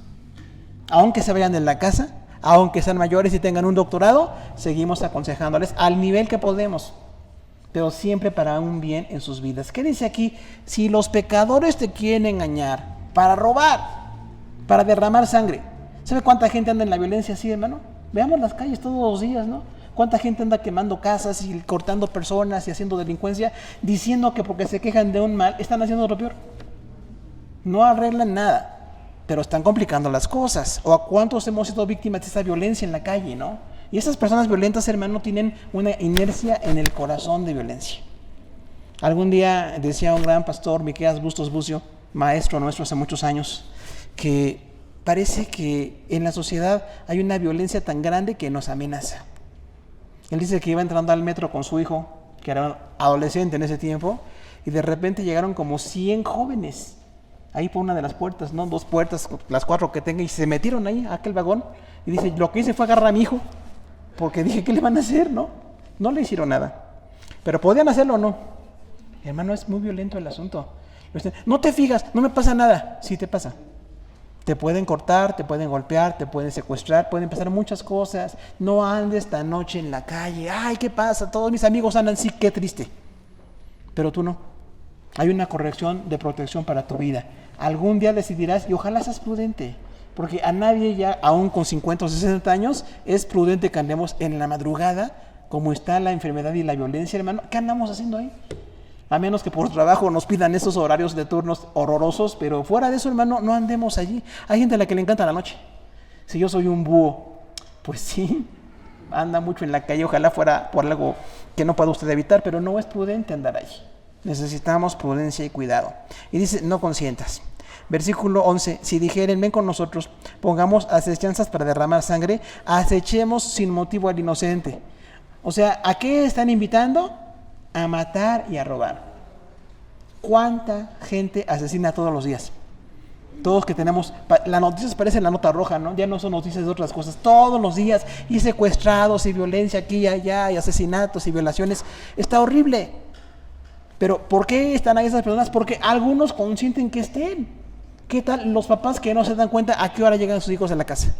Aunque se vayan de la casa, aunque sean mayores y tengan un doctorado, seguimos aconsejándoles al nivel que podemos, pero siempre para un bien en sus vidas. ¿Qué dice aquí? Si los pecadores te quieren engañar para robar, para derramar sangre. ¿Sabe cuánta gente anda en la violencia así, hermano? Veamos las calles todos los días, ¿no? ¿Cuánta gente anda quemando casas y cortando personas y haciendo delincuencia, diciendo que porque se quejan de un mal, están haciendo lo peor? No arreglan nada, pero están complicando las cosas. ¿O a cuántos hemos sido víctimas de esa violencia en la calle, no? Y esas personas violentas, hermano, tienen una inercia en el corazón de violencia. Algún día decía un gran pastor, Miqueas Bustos Bucio, maestro nuestro hace muchos años, que parece que en la sociedad hay una violencia tan grande que nos amenaza. Él dice que iba entrando al metro con su hijo, que era adolescente en ese tiempo, y de repente llegaron como 100 jóvenes ahí por una de las puertas, ¿no? 2 puertas, las 4 que tenga, y se metieron ahí a aquel vagón. Y dice, lo que hice fue agarrar a mi hijo, porque dije, ¿qué le van a hacer, no? No le hicieron nada. Pero podían hacerlo o no. Hermano, es muy violento el asunto. No te fijas, no me pasa nada. Sí te pasa. Te pueden cortar, te pueden golpear, te pueden secuestrar, pueden pasar muchas cosas. No andes esta noche en la calle. Ay, ¿qué pasa? Todos mis amigos andan, sí, qué triste. Pero tú no. Hay una corrección de protección para tu vida. Algún día decidirás y ojalá seas prudente. Porque a nadie ya, aún con 50 o 60 años, es prudente que andemos en la madrugada, como está la enfermedad y la violencia, hermano. ¿Qué andamos haciendo ahí? A menos que por trabajo nos pidan esos horarios de turnos horrorosos, pero fuera de eso, hermano, no andemos allí. Hay gente a la que le encanta la noche. Si yo soy un búho, pues sí, anda mucho en la calle, ojalá fuera por algo que no pueda usted evitar, pero no es prudente andar allí. Necesitamos prudencia y cuidado. Y dice, no consientas. Versículo 11, si dijeren, ven con nosotros, pongamos acechanzas para derramar sangre, acechemos sin motivo al inocente. O sea, ¿a qué están invitando? A matar y a robar. ¿Cuánta gente asesina todos los días? Todos que tenemos, las noticias parecen la nota roja, ¿no? Ya no son noticias de otras cosas. Todos los días, y secuestrados, y violencia aquí y allá, y asesinatos, y violaciones. Está horrible. Pero ¿por qué están ahí esas personas? Porque algunos consienten que estén. ¿Qué tal los papás que no se dan cuenta a qué hora llegan sus hijos a la casa?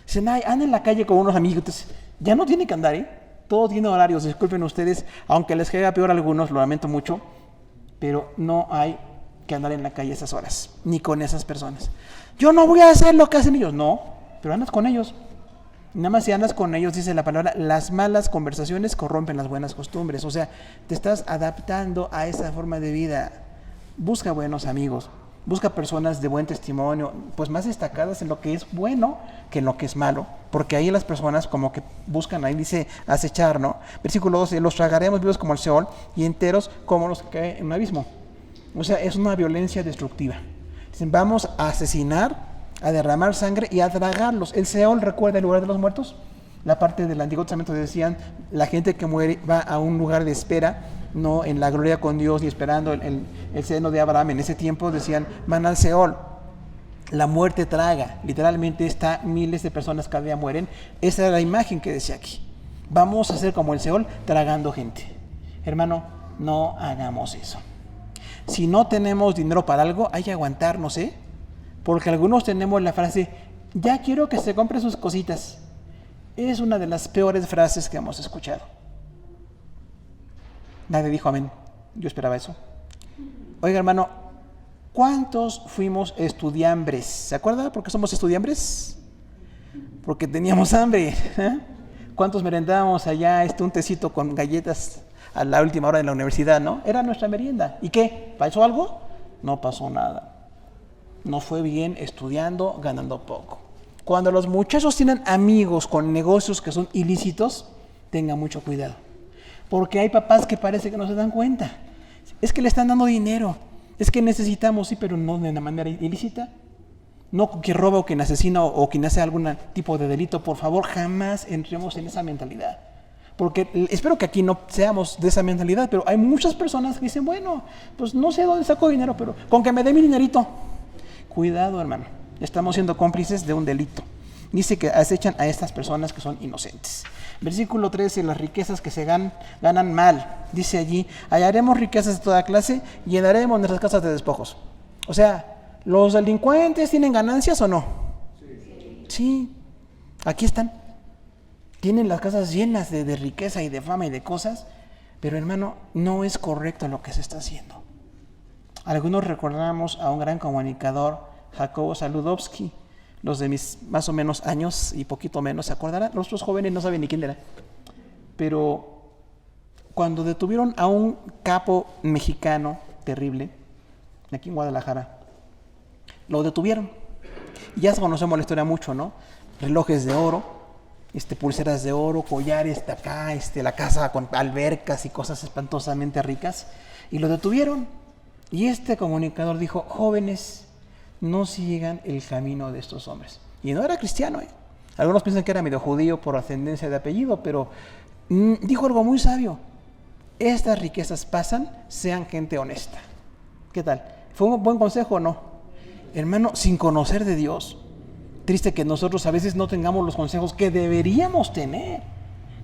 Dicen, ay, anda en la calle con unos amigos. Ya no tiene que andar, ¿eh? Todo tiene horarios, disculpen ustedes, aunque les caiga peor a algunos, lo lamento mucho, pero no hay que andar en la calle a esas horas, ni con esas personas. Yo no voy a hacer lo que hacen ellos, no, pero andas con ellos. Nada más si andas con ellos, dice la palabra, las malas conversaciones corrompen las buenas costumbres. O sea, te estás adaptando a esa forma de vida. Busca buenos amigos, busca personas de buen testimonio, pues más destacadas en lo que es bueno que en lo que es malo. Porque ahí las personas como que buscan, ahí dice acechar, ¿no? Versículo 12, los tragaremos vivos como el Seol y enteros como los que caen en un abismo. O sea, es una violencia destructiva. Dicen, vamos a asesinar, a derramar sangre y a tragarlos. El Seol, ¿recuerda el lugar de los muertos? La parte del Antiguo Testamento decían, la gente que muere va a un lugar de espera, no en la gloria con Dios y esperando el seno de Abraham. En ese tiempo decían, van al Seol. La muerte traga, literalmente está, miles de personas cada día mueren. Esa era la imagen que decía aquí. Vamos a hacer como el Seol, tragando gente. Hermano, no hagamos eso. Si no tenemos dinero para algo, hay que aguantarnos, ¿eh? Porque algunos tenemos la frase, ya quiero que se compre sus cositas. Es una de las peores frases que hemos escuchado. Nadie dijo amén. Yo esperaba eso. Oiga, hermano, ¿cuántos fuimos estudiambres? ¿Se acuerda por qué somos estudiambres? Porque teníamos hambre. ¿Eh? ¿Cuántos merendábamos allá un tecito con galletas a la última hora de la universidad, no? Era nuestra merienda. ¿Y qué? ¿Pasó algo? No pasó nada. No fue bien estudiando, ganando poco. Cuando los muchachos tienen amigos con negocios que son ilícitos, tengan mucho cuidado. Porque hay papás que parece que no se dan cuenta. Es que le están dando dinero. Es que necesitamos, sí, pero no de una manera ilícita. No que roba o quien asesina o quien hace algún tipo de delito. Por favor, jamás entremos en esa mentalidad. Porque espero que aquí no seamos de esa mentalidad, pero hay muchas personas que dicen, bueno, pues no sé dónde saco dinero, pero con que me dé mi dinerito. Cuidado, hermano. Estamos siendo cómplices de un delito. Dice que acechan a estas personas que son inocentes. Versículo 13, las riquezas que se ganan mal. Dice allí, hallaremos riquezas de toda clase y llenaremos nuestras casas de despojos. O sea, ¿los delincuentes tienen ganancias o no? Sí. Aquí están. Tienen las casas llenas de riqueza y de fama y de cosas, pero hermano, no es correcto lo que se está haciendo. Algunos recordamos a un gran comunicador, Jacobo Saludowski. Los de mis más o menos años y poquito menos se acordarán. Los otros jóvenes no saben ni quién era. Pero cuando detuvieron a un capo mexicano terrible, aquí en Guadalajara, lo detuvieron. Y ya conocemos la historia mucho, ¿no? Relojes de oro, pulseras de oro, collares de acá, la casa con albercas y cosas espantosamente ricas. Y lo detuvieron. Y este comunicador dijo, jóvenes, no sigan el camino de estos hombres. Y no era cristiano, ¿eh? Algunos piensan que era medio judío por ascendencia de apellido, pero dijo algo muy sabio. Estas riquezas pasan, sean gente honesta. ¿Qué tal? ¿Fue un buen consejo o no? hermano, sin conocer de Dios. Triste que nosotros a veces no tengamos los consejos que deberíamos tener.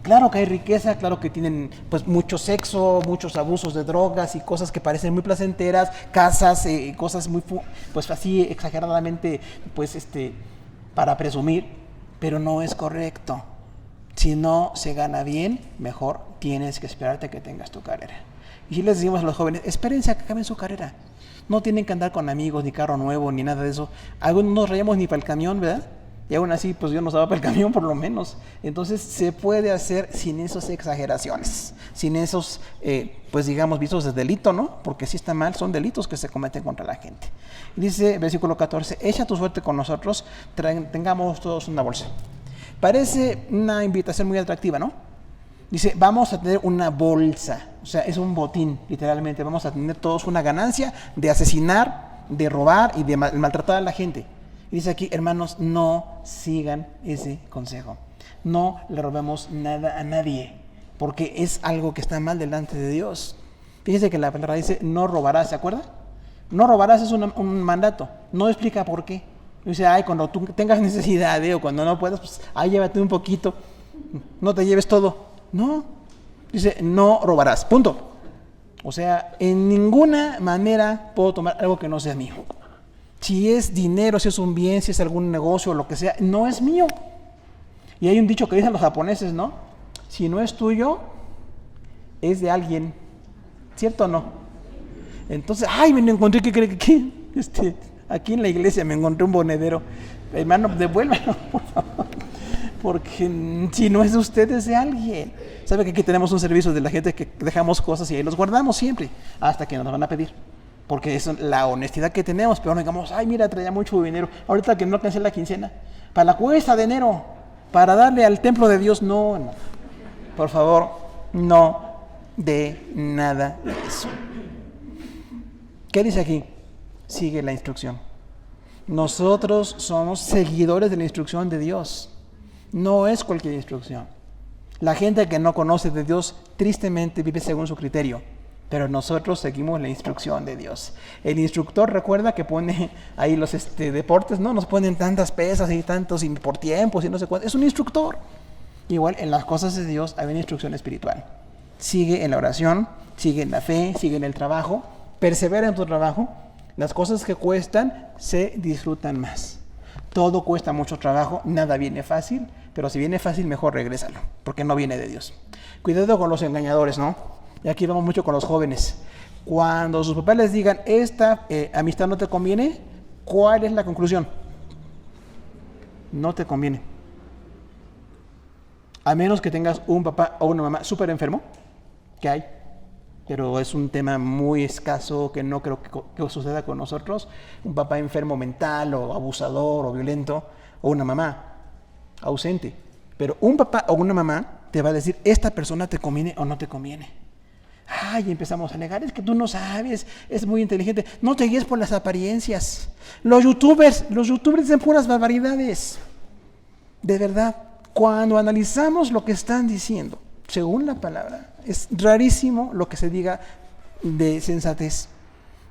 Claro que hay riqueza, claro que tienen pues mucho sexo, muchos abusos de drogas y cosas que parecen muy placenteras, casas, cosas muy pues así exageradamente pues para presumir, pero no es correcto. Si no se gana bien, mejor tienes que esperarte a que tengas tu carrera. Y si les decimos a los jóvenes, espérense a que acaben su carrera. No tienen que andar con amigos, ni carro nuevo, ni nada de eso. Algunos no nos rayamos ni para el camión, ¿verdad? Y aún así, pues Dios nos daba para el camión por lo menos. Entonces se puede hacer sin esas exageraciones, sin esos, pues digamos, visos de delito, ¿no? Porque si está mal, son delitos que se cometen contra la gente. Dice, versículo 14, echa tu suerte con nosotros, tengamos todos una bolsa. Parece una invitación muy atractiva, ¿no? Dice, vamos a tener una bolsa, o sea, es un botín, literalmente. Vamos a tener todos una ganancia de asesinar, de robar y de maltratar a la gente. Y dice aquí, hermanos, no sigan ese consejo. No le robemos nada a nadie, porque es algo que está mal delante de Dios. Fíjese que la palabra dice, no robarás, ¿se acuerda? No robarás es un mandato, no explica por qué. Dice, cuando tú tengas necesidad o cuando no puedas, pues, llévate un poquito, no te lleves todo. No, dice, no robarás, punto. O sea, en ninguna manera puedo tomar algo que no sea mío. Si es dinero, si es un bien, si es algún negocio o lo que sea, no es mío. Y hay un dicho que dicen los japoneses, ¿no? Si no es tuyo, es de alguien. ¿Cierto o no? Entonces, me encontré, ¿qué cree que aquí en la iglesia me encontré un monedero? Hermano, devuélvelo, por favor. Porque si no es de usted, es de alguien. ¿Sabe que aquí tenemos un servicio de la gente que dejamos cosas y ahí los guardamos siempre? Hasta que nos van a pedir. Porque es la honestidad que tenemos, pero no digamos, mira, traía mucho dinero. Ahorita que no alcancé la quincena. Para la cuesta de enero, para darle al templo de Dios, no. Por favor, no de nada de eso. ¿Qué dice aquí? Sigue la instrucción. Nosotros somos seguidores de la instrucción de Dios. No es cualquier instrucción. La gente que no conoce de Dios tristemente vive según su criterio, pero nosotros seguimos la instrucción de Dios. El instructor recuerda que pone ahí los deportes, ¿no? Nos ponen tantas pesas y tantos y por tiempos y no sé cuánto. Es un instructor. Igual en las cosas de Dios hay una instrucción espiritual. Sigue en la oración, sigue en la fe, sigue en el trabajo, persevera en tu trabajo. Las cosas que cuestan se disfrutan más. Todo cuesta mucho trabajo, nada viene fácil, pero si viene fácil, mejor regrésalo, porque no viene de Dios. Cuidado con los engañadores, ¿no? Y aquí vamos mucho con los jóvenes. Cuando sus papás les digan, esta amistad no te conviene, ¿cuál es la conclusión? No te conviene. A menos que tengas un papá o una mamá súper enfermo, que hay, pero es un tema muy escaso que no creo que suceda con nosotros. Un papá enfermo mental o abusador o violento, o una mamá ausente. Pero un papá o una mamá te va a decir, esta persona te conviene o no te conviene. Y empezamos a negar, es que tú no sabes, es muy inteligente. No te guíes por las apariencias. Los youtubers dicen puras barbaridades. De verdad, cuando analizamos lo que están diciendo, según la palabra, es rarísimo lo que se diga de sensatez.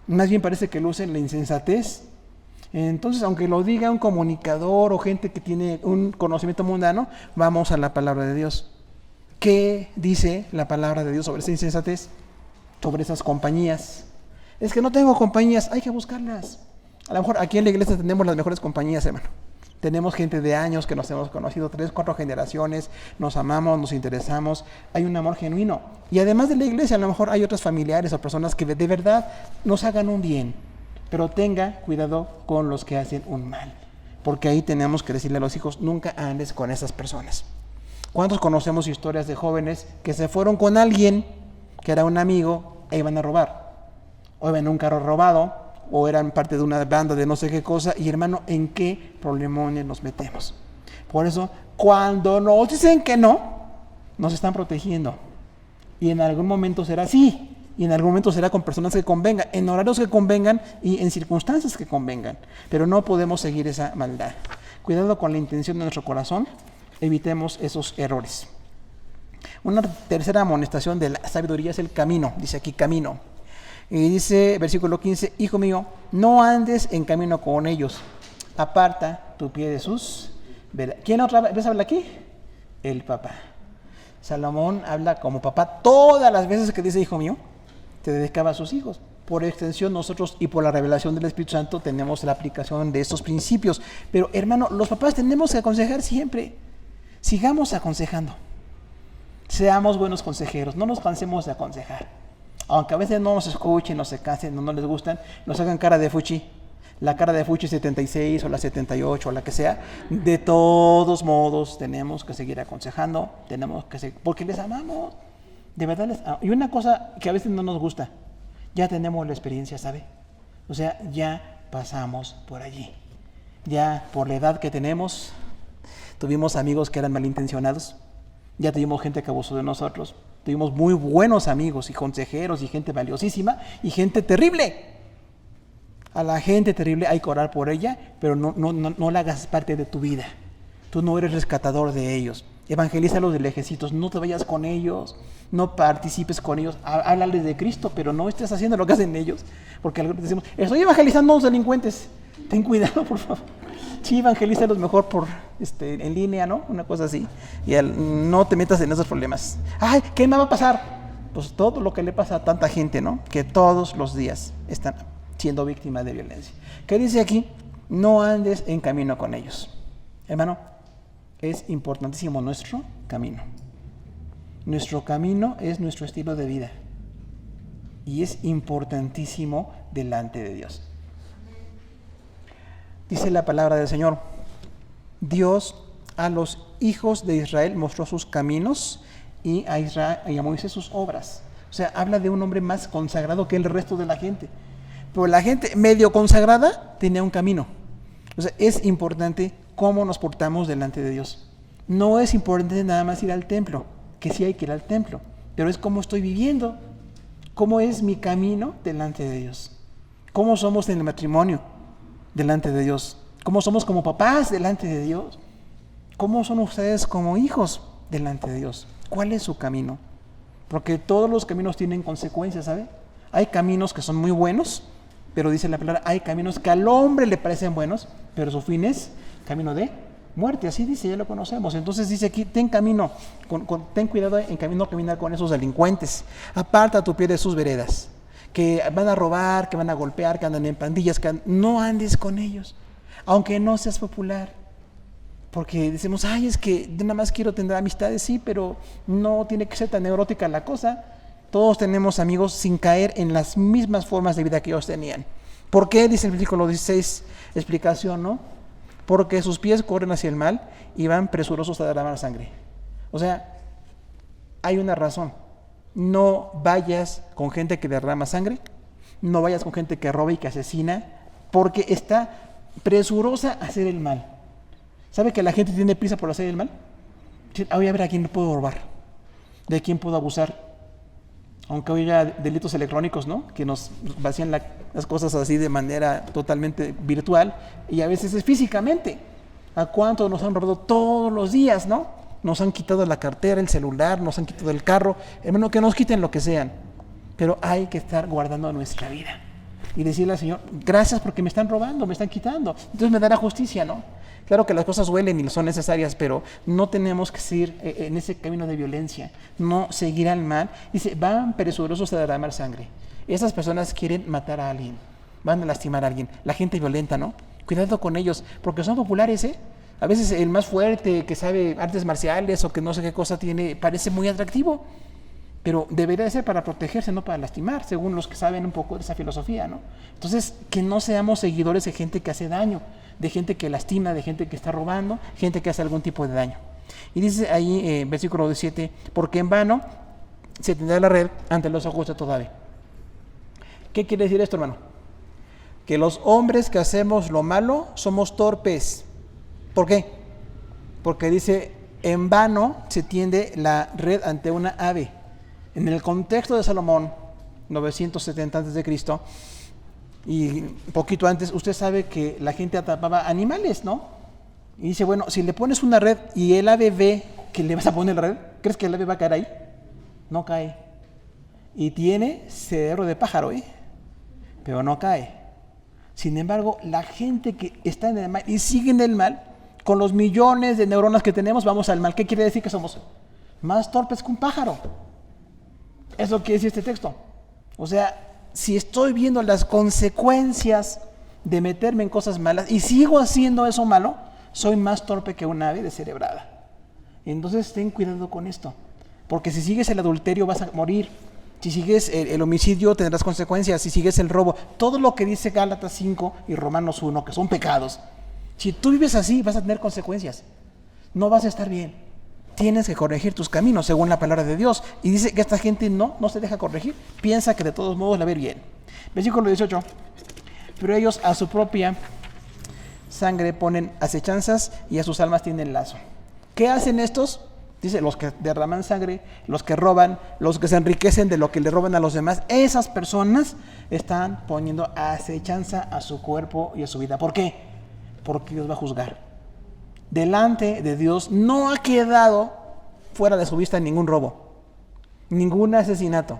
Más bien parece que lo usen la insensatez. Entonces, aunque lo diga un comunicador o gente que tiene un conocimiento mundano, vamos a la palabra de Dios. ¿Qué dice la palabra de Dios sobre esa insensatez? Sobre esas compañías. Es que no tengo compañías, hay que buscarlas. A lo mejor aquí en la iglesia tenemos las mejores compañías, hermano. Tenemos gente de años que nos hemos conocido, 3, 4 generaciones, nos amamos, nos interesamos, hay un amor genuino. Y además de la iglesia, a lo mejor hay otros familiares o personas que de verdad nos hagan un bien. Pero tenga cuidado con los que hacen un mal. Porque ahí tenemos que decirle a los hijos, nunca andes con esas personas. ¿Cuántos conocemos historias de jóvenes que se fueron con alguien que era un amigo e iban a robar? O iban en un carro robado, o eran parte de una banda de no sé qué cosa, y hermano, ¿en qué problemones nos metemos? Por eso, cuando nos dicen que no, nos están protegiendo. Y en algún momento será así, y en algún momento será con personas que convengan, en horarios que convengan y en circunstancias que convengan. Pero no podemos seguir esa maldad. Cuidado con la intención de nuestro corazón, evitemos esos errores. Una tercera amonestación de la sabiduría es el camino, dice aquí camino. Y dice, versículo 15, hijo mío, no andes en camino con ellos, aparta tu pie de sus veredas. ¿Quién otra vez habla aquí? El papá. Salomón habla como papá todas las veces que dice hijo mío, te dedicaba a sus hijos. Por extensión nosotros y por la revelación del Espíritu Santo tenemos la aplicación de estos principios. Pero hermano, los papás tenemos que aconsejar siempre. Sigamos aconsejando. Seamos buenos consejeros, no nos cansemos de aconsejar. Aunque a veces no nos escuchen, no se cansen, no les gustan, nos hagan cara de fuchi. La cara de fuchi 76 o la 78 o la que sea. De todos modos tenemos que seguir aconsejando, tenemos que seguir, porque les amamos. De verdad les amamos. Y una cosa que a veces no nos gusta, ya tenemos la experiencia, ¿sabe? O sea, ya pasamos por allí. Ya por la edad que tenemos, tuvimos amigos que eran malintencionados. Ya tuvimos gente que abusó de nosotros. Tuvimos muy buenos amigos y consejeros y gente valiosísima y gente terrible. A la gente terrible hay que orar por ella, pero no la hagas parte de tu vida. Tú no eres rescatador de ellos. Evangelízalos de lejecitos, no te vayas con ellos, no participes con ellos. Háblales de Cristo, pero no estés haciendo lo que hacen ellos. Porque algunos decimos, estoy evangelizando a los delincuentes. Ten cuidado, por favor. Sí, evangelízalos mejor por en línea, ¿no? Una cosa así. Y no te metas en esos problemas. Ay, ¿qué me va a pasar? Pues todo lo que le pasa a tanta gente, ¿no? Que todos los días están siendo víctimas de violencia. ¿Qué dice aquí? No andes en camino con ellos. Hermano, es importantísimo nuestro camino. Nuestro camino es nuestro estilo de vida. Y es importantísimo delante de Dios. Dice la palabra del Señor, Dios a los hijos de Israel mostró sus caminos y a Israel y a Moisés sus obras. O sea, habla de un hombre más consagrado que el resto de la gente. Pero la gente medio consagrada tenía un camino. O sea, es importante cómo nos portamos delante de Dios. No es importante nada más ir al templo, que sí hay que ir al templo, pero es cómo estoy viviendo, cómo es mi camino delante de Dios. Cómo somos en el matrimonio delante de Dios. Cómo somos como papás delante de Dios. Cómo son ustedes como hijos delante de Dios. ¿Cuál es su camino? Porque todos los caminos tienen consecuencias, ¿sabe? Hay caminos que son muy buenos, pero dice la palabra, hay caminos que al hombre le parecen buenos, pero su fin es camino de muerte. Así dice, ya lo conocemos. Entonces dice aquí, ten cuidado en camino caminar con esos delincuentes. Aparta tu pie de sus veredas. Que van a robar, que van a golpear, que andan en pandillas, no andes con ellos, aunque no seas popular. Porque decimos, ay, es que yo nada más quiero tener amistades, sí, pero no tiene que ser tan neurótica la cosa. Todos tenemos amigos sin caer en las mismas formas de vida que ellos tenían. ¿Por qué? Dice el versículo 16, explicación, ¿no? Porque sus pies corren hacia el mal y van presurosos a derramar sangre. O sea, hay una razón. No vayas con gente que derrama sangre, no vayas con gente que roba y que asesina, porque está presurosa a hacer el mal. ¿Sabe que la gente tiene prisa por hacer el mal? Voy a ver a quién puedo robar, de quién puedo abusar. Aunque hoy haya delitos electrónicos, ¿no? Que nos vacían las cosas así de manera totalmente virtual y a veces es físicamente. ¿A cuántos nos han robado todos los días, no? Nos han quitado la cartera, el celular, nos han quitado el carro. Hermano, que nos quiten lo que sean. Pero hay que estar guardando nuestra vida. Y decirle al Señor, gracias porque me están robando, me están quitando. Entonces me dará justicia, ¿no? Claro que las cosas duelen y son necesarias, pero no tenemos que seguir en ese camino de violencia. No seguir al mal. Dice, van presurosos a derramar sangre. Esas personas quieren matar a alguien. Van a lastimar a alguien. La gente violenta, ¿no? Cuidado con ellos, porque son populares, ¿eh? A veces el más fuerte, que sabe artes marciales o que no sé qué cosa tiene, parece muy atractivo, pero debería de ser para protegerse, no para lastimar, según los que saben un poco de esa filosofía, ¿no? Entonces, que no seamos seguidores de gente que hace daño, de gente que lastima, de gente que está robando, gente que hace algún tipo de daño. Y dice ahí, versículo 17, porque en vano se tendrá la red ante los ojos de toda ave. ¿Qué quiere decir esto, hermano? Que los hombres que hacemos lo malo somos torpes. ¿Por qué? Porque dice, en vano se tiende la red ante una ave. En el contexto de Salomón, 970 a.C., y poquito antes, usted sabe que la gente atrapaba animales, ¿no? Y dice, bueno, si le pones una red y el ave ve que le vas a poner la red, ¿crees que el ave va a caer ahí? No cae. Y tiene cerebro de pájaro, ¿eh? pero no cae. Sin embargo, la gente que está en el mal y sigue en el mal, con los millones de neuronas que tenemos, vamos al mal. ¿Qué quiere decir? Que somos más torpes que un pájaro. Eso quiere decir este texto. O sea, si estoy viendo las consecuencias de meterme en cosas malas y sigo haciendo eso malo, soy más torpe que un ave descerebrada. Entonces ten cuidado con esto, porque si sigues el adulterio vas a morir. Si sigues el homicidio tendrás consecuencias. Si sigues el robo, todo lo que dice Gálatas 5 y Romanos 1, que son pecados, si tú vives así vas a tener consecuencias. No vas a estar bien. Tienes que corregir tus caminos según la palabra de Dios. Y dice que esta gente no se deja corregir. Piensa que de todos modos la va a ir bien. Versículo 18. Pero ellos a su propia sangre ponen acechanzas y a sus almas tienen lazo. ¿Qué hacen estos? Dice, los que derraman sangre, los que roban, los que se enriquecen de lo que le roban a los demás. Esas personas están poniendo acechanza a su cuerpo y a su vida. ¿Por qué? Porque Dios va a juzgar. Delante de Dios no ha quedado fuera de su vista ningún robo, ningún asesinato.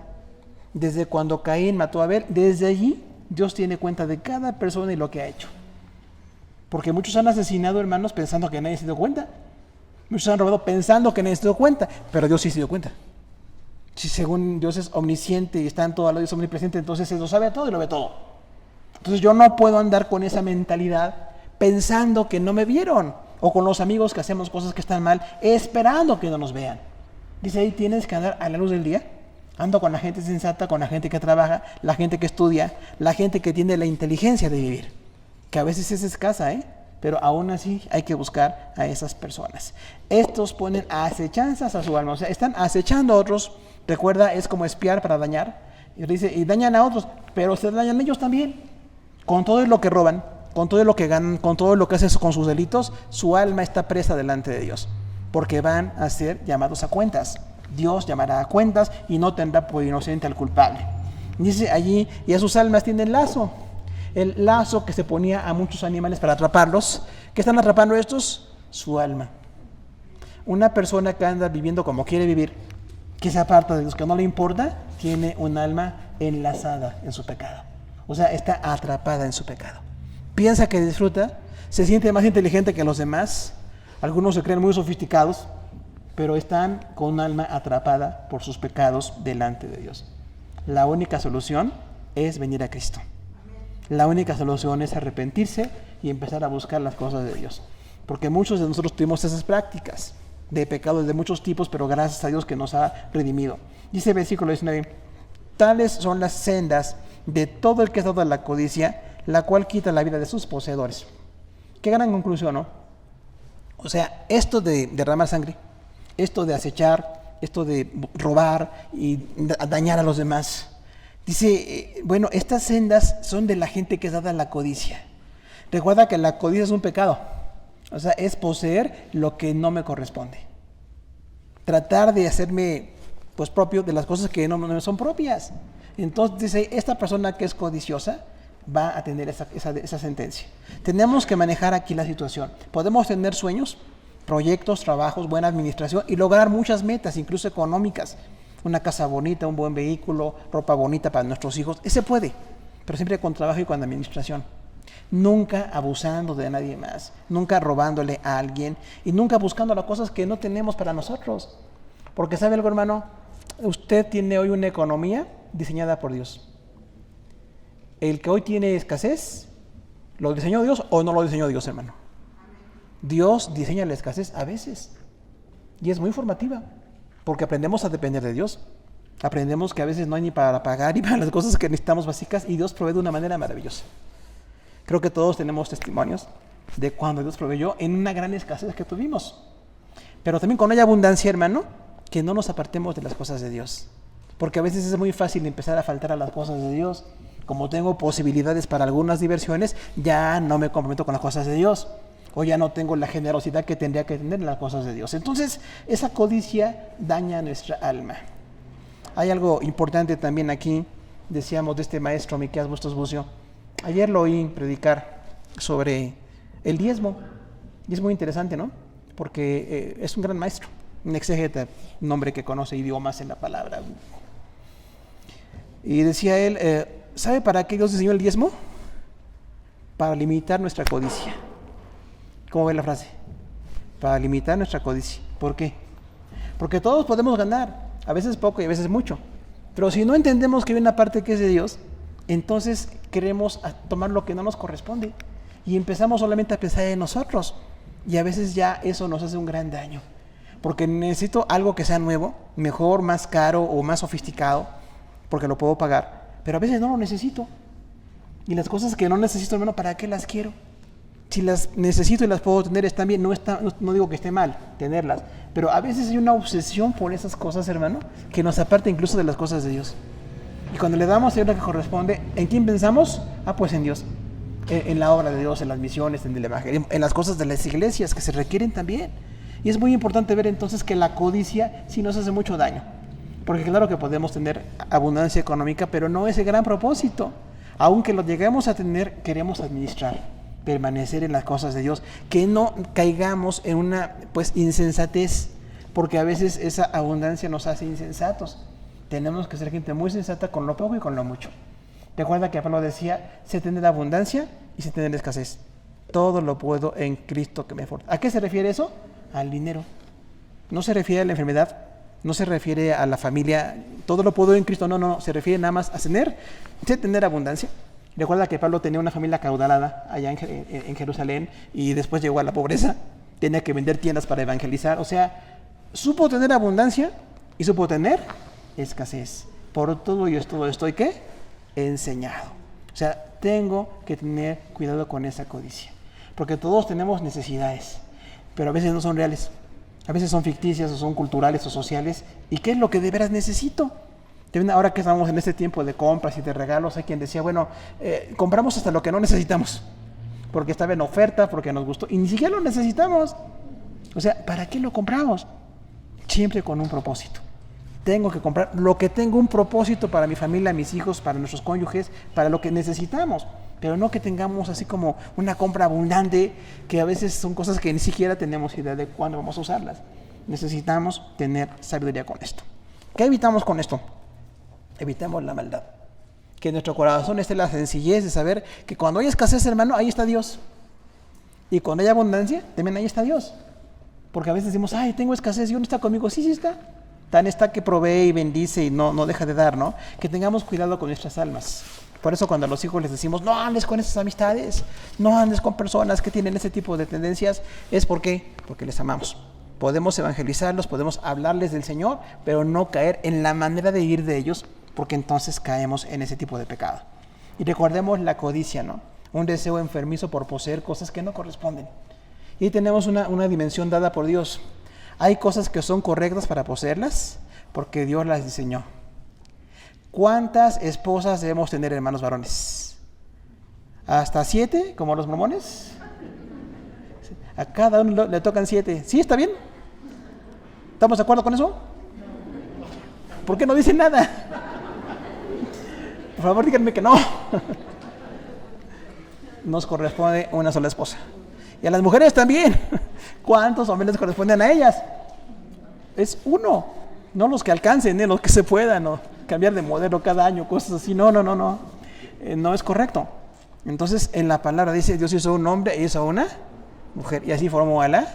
Desde cuando Caín mató a Abel, desde allí Dios tiene cuenta de cada persona y lo que ha hecho. Porque muchos han asesinado, hermanos, pensando que nadie se dio cuenta. Muchos han robado pensando que nadie se dio cuenta, pero Dios sí se dio cuenta. Si según Dios es omnisciente y está en todo, es omnipresente, entonces Él lo sabe todo y lo ve todo. Entonces yo no puedo andar con esa mentalidad pensando que no me vieron, o con los amigos que hacemos cosas que están mal, esperando que no nos vean. Dice ahí, tienes que andar a la luz del día. Ando con la gente sensata, con la gente que trabaja, la gente que estudia, la gente que tiene la inteligencia de vivir, que a veces es escasa, pero aún así hay que buscar a esas personas. Estos ponen acechanzas a su alma, o sea, están acechando a otros. Recuerda, es como espiar para dañar. Y dice, y dañan a otros, pero se dañan ellos también. Con todo lo que roban, con todo lo que ganan, con todo lo que hacen con sus delitos, su alma está presa delante de Dios, porque van a ser llamados a cuentas. Dios llamará a cuentas y no tendrá por inocente al culpable. Dice allí, y a sus almas tienen lazo. El lazo que se ponía a muchos animales para atraparlos. ¿Qué están atrapando estos? Su alma. Una persona que anda viviendo como quiere vivir, que se aparta de Dios, que no le importa, tiene un alma enlazada en su pecado. O sea, está atrapada en su pecado. Piensa que disfruta, se siente más inteligente que los demás. Algunos se creen muy sofisticados, pero están con un alma atrapada por sus pecados delante de Dios. La única solución es venir a Cristo. La única solución es arrepentirse y empezar a buscar las cosas de Dios. Porque muchos de nosotros tuvimos esas prácticas de pecados de muchos tipos, pero gracias a Dios que nos ha redimido. Dice el versículo 19, tales son las sendas de todo el que es dado a la codicia, la cual quita la vida de sus poseedores. Qué gran conclusión, ¿no? O sea, esto de derramar sangre, esto de acechar, esto de robar y dañar a los demás. Dice, bueno, estas sendas son de la gente que es dada a la codicia. Recuerda que la codicia es un pecado. O sea, es poseer lo que no me corresponde. Tratar de hacerme pues propio de las cosas que no me son propias. Entonces dice, esta persona que es codiciosa va a tener esa sentencia. Tenemos que manejar aquí la situación. Podemos tener sueños, proyectos, trabajos, buena administración y lograr muchas metas, incluso económicas. Una casa bonita, un buen vehículo, ropa bonita para nuestros hijos. Ese puede, pero siempre con trabajo y con administración. Nunca abusando de nadie más, nunca robándole a alguien y nunca buscando las cosas que no tenemos para nosotros. Porque ¿sabe algo, hermano? Usted tiene hoy una economía diseñada por Dios. El que hoy tiene escasez, ¿lo diseñó Dios o no lo diseñó Dios, hermano? Dios diseña la escasez a veces y es muy formativa porque aprendemos a depender de Dios. Aprendemos que a veces no hay ni para pagar ni para las cosas que necesitamos básicas y Dios provee de una manera maravillosa. Creo que todos tenemos testimonios de cuando Dios proveyó en una gran escasez que tuvimos. Pero también cuando hay abundancia, hermano, que no nos apartemos de las cosas de Dios. Porque a veces es muy fácil empezar a faltar a las cosas de Dios. Como tengo posibilidades para algunas diversiones, ya no me comprometo con las cosas de Dios. O ya no tengo la generosidad que tendría que tener en las cosas de Dios. Entonces, esa codicia daña nuestra alma. Hay algo importante también aquí, decíamos, de este maestro Miqueas Bustos Bucio. Ayer lo oí predicar sobre el diezmo. Y es muy interesante, ¿no? Porque es un gran maestro, un exégeta, un hombre que conoce idiomas en la palabra. Y decía él, ¿Sabe para qué Dios diseñó el diezmo? Para limitar nuestra codicia. ¿Cómo ve la frase? Para limitar nuestra codicia. ¿Por qué? Porque todos podemos ganar, a veces poco y a veces mucho. Pero si no entendemos que hay una parte que es de Dios, entonces queremos tomar lo que no nos corresponde. Y empezamos solamente a pensar en nosotros. Y a veces ya eso nos hace un gran daño. Porque necesito algo que sea nuevo, mejor, más caro o más sofisticado, porque lo puedo pagar. Pero a veces no lo necesito. Y las cosas que no necesito, hermano, ¿para qué las quiero? Si las necesito y las puedo tener, están bien. No digo que esté mal tenerlas. Pero a veces hay una obsesión por esas cosas, hermano, que nos aparta incluso de las cosas de Dios. Y cuando le damos a Dios lo que corresponde, ¿en quién pensamos? Pues en Dios. En la obra de Dios, en las misiones, en el evangelio, en las cosas de las iglesias que se requieren también. Y es muy importante ver entonces que la codicia sí nos hace mucho daño. Porque claro que podemos tener abundancia económica, pero no es el gran propósito. Aunque lo lleguemos a tener, queremos administrar, permanecer en las cosas de Dios, que no caigamos en una insensatez, porque a veces esa abundancia nos hace insensatos. Tenemos que ser gente muy sensata con lo poco y con lo mucho. Recuerda que Pablo decía, sé tener abundancia y sé tener escasez. Todo lo puedo en Cristo que me fortalece. ¿A qué se refiere eso? Al dinero. No se refiere a la enfermedad, no se refiere a la familia, todo lo puedo en Cristo, no, se refiere nada más a tener abundancia. Recuerda que Pablo tenía una familia acaudalada allá en Jerusalén y después llegó a la pobreza, tenía que vender tiendas para evangelizar, o sea, supo tener abundancia y supo tener escasez. Por todo y todo estoy, ¿qué? Enseñado. O sea, tengo que tener cuidado con esa codicia, porque todos tenemos necesidades, pero a veces no son reales. A veces son ficticias o son culturales o sociales. ¿Y qué es lo que de veras necesito? Ahora que estamos en este tiempo de compras y de regalos, hay quien decía, compramos hasta lo que no necesitamos. Porque estaba en oferta, porque nos gustó. Y ni siquiera lo necesitamos. O sea, ¿para qué lo compramos? Siempre con un propósito. Tengo que comprar lo que tengo un propósito para mi familia, mis hijos, para nuestros cónyuges, para lo que necesitamos. Pero no que tengamos así como una compra abundante, que a veces son cosas que ni siquiera tenemos idea de cuándo vamos a usarlas. Necesitamos tener sabiduría con esto. ¿Qué evitamos con esto? Evitamos la maldad. Que en nuestro corazón esté la sencillez de saber que cuando hay escasez, hermano, ahí está Dios. Y cuando hay abundancia, también ahí está Dios. Porque a veces decimos, tengo escasez, Dios no está conmigo. Sí está. Tan está que provee y bendice y no deja de dar, ¿no? Que tengamos cuidado con nuestras almas. Por eso cuando a los hijos les decimos, no andes con esas amistades, no andes con personas que tienen ese tipo de tendencias, es porque les amamos. Podemos evangelizarlos, podemos hablarles del Señor, pero no caer en la manera de ir de ellos, porque entonces caemos en ese tipo de pecado. Y recordemos la codicia, ¿no? Un deseo enfermizo por poseer cosas que no corresponden. Y tenemos una dimensión dada por Dios. Hay cosas que son correctas para poseerlas, porque Dios las diseñó. ¿Cuántas esposas debemos tener, hermanos varones? ¿Hasta 7, como los mormones? A cada uno le tocan 7. ¿Sí está bien? ¿Estamos de acuerdo con eso? ¿Por qué no dicen nada? Por favor, díganme que no. Nos corresponde una sola esposa. Y a las mujeres también. ¿Cuántos hombres les corresponden a ellas? Es uno. No los que alcancen, los que se puedan, ¿no? Cambiar de modelo cada año, cosas así. No. No es correcto. Entonces, en la palabra dice, Dios hizo un hombre y hizo una mujer. Y así formó a la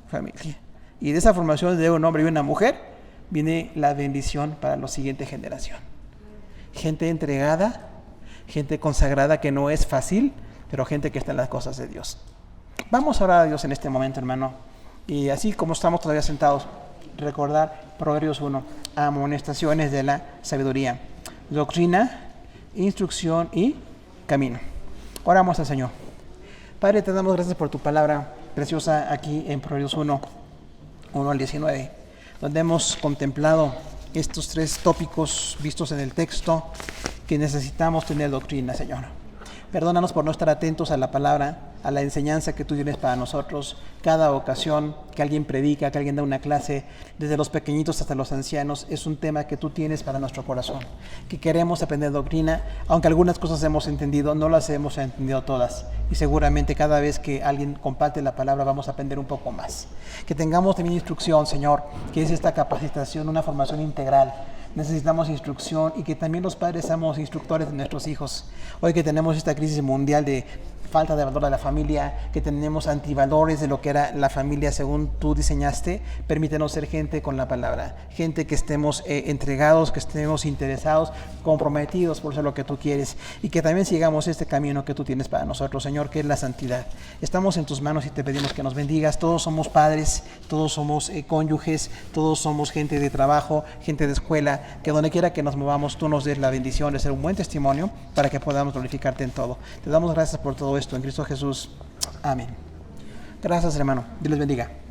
familia. Y de esa formación de un hombre y una mujer, viene la bendición para la siguiente generación. Gente entregada, gente consagrada, que no es fácil, pero gente que está en las cosas de Dios. Vamos a orar a Dios en este momento, hermano. Y así como estamos todavía sentados, recordar Proverbios 1, amonestaciones de la sabiduría, doctrina, instrucción y camino. Oramos al Señor. Padre, te damos gracias por tu palabra preciosa aquí en Proverbios 1 al 19, donde hemos contemplado estos 3 tópicos vistos en el texto que necesitamos tener doctrina, Señor. Perdónanos por no estar atentos a la palabra, a la enseñanza que tú tienes para nosotros. Cada ocasión que alguien predica, que alguien da una clase, desde los pequeñitos hasta los ancianos, es un tema que tú tienes para nuestro corazón, que queremos aprender doctrina, aunque algunas cosas hemos entendido, no las hemos entendido todas. Y seguramente cada vez que alguien comparte la palabra vamos a aprender un poco más. Que tengamos también instrucción, Señor, que es esta capacitación, una formación integral, necesitamos instrucción y que también los padres seamos instructores de nuestros hijos. Hoy que tenemos esta crisis mundial de falta de valor de la familia, que tenemos antivalores de lo que era la familia según tú diseñaste, permítenos ser gente con la palabra, gente que estemos entregados, que estemos interesados, comprometidos por ser lo que tú quieres y que también sigamos este camino que tú tienes para nosotros, Señor, que es la santidad. Estamos en tus manos y te pedimos que nos bendigas. Todos somos padres, todos somos cónyuges, todos somos gente de trabajo, gente de escuela, que donde quiera que nos movamos tú nos des la bendición de ser un buen testimonio para que podamos glorificarte en todo. Te damos gracias por todo esto en Cristo Jesús. Amén. Gracias, hermano. Dios les bendiga.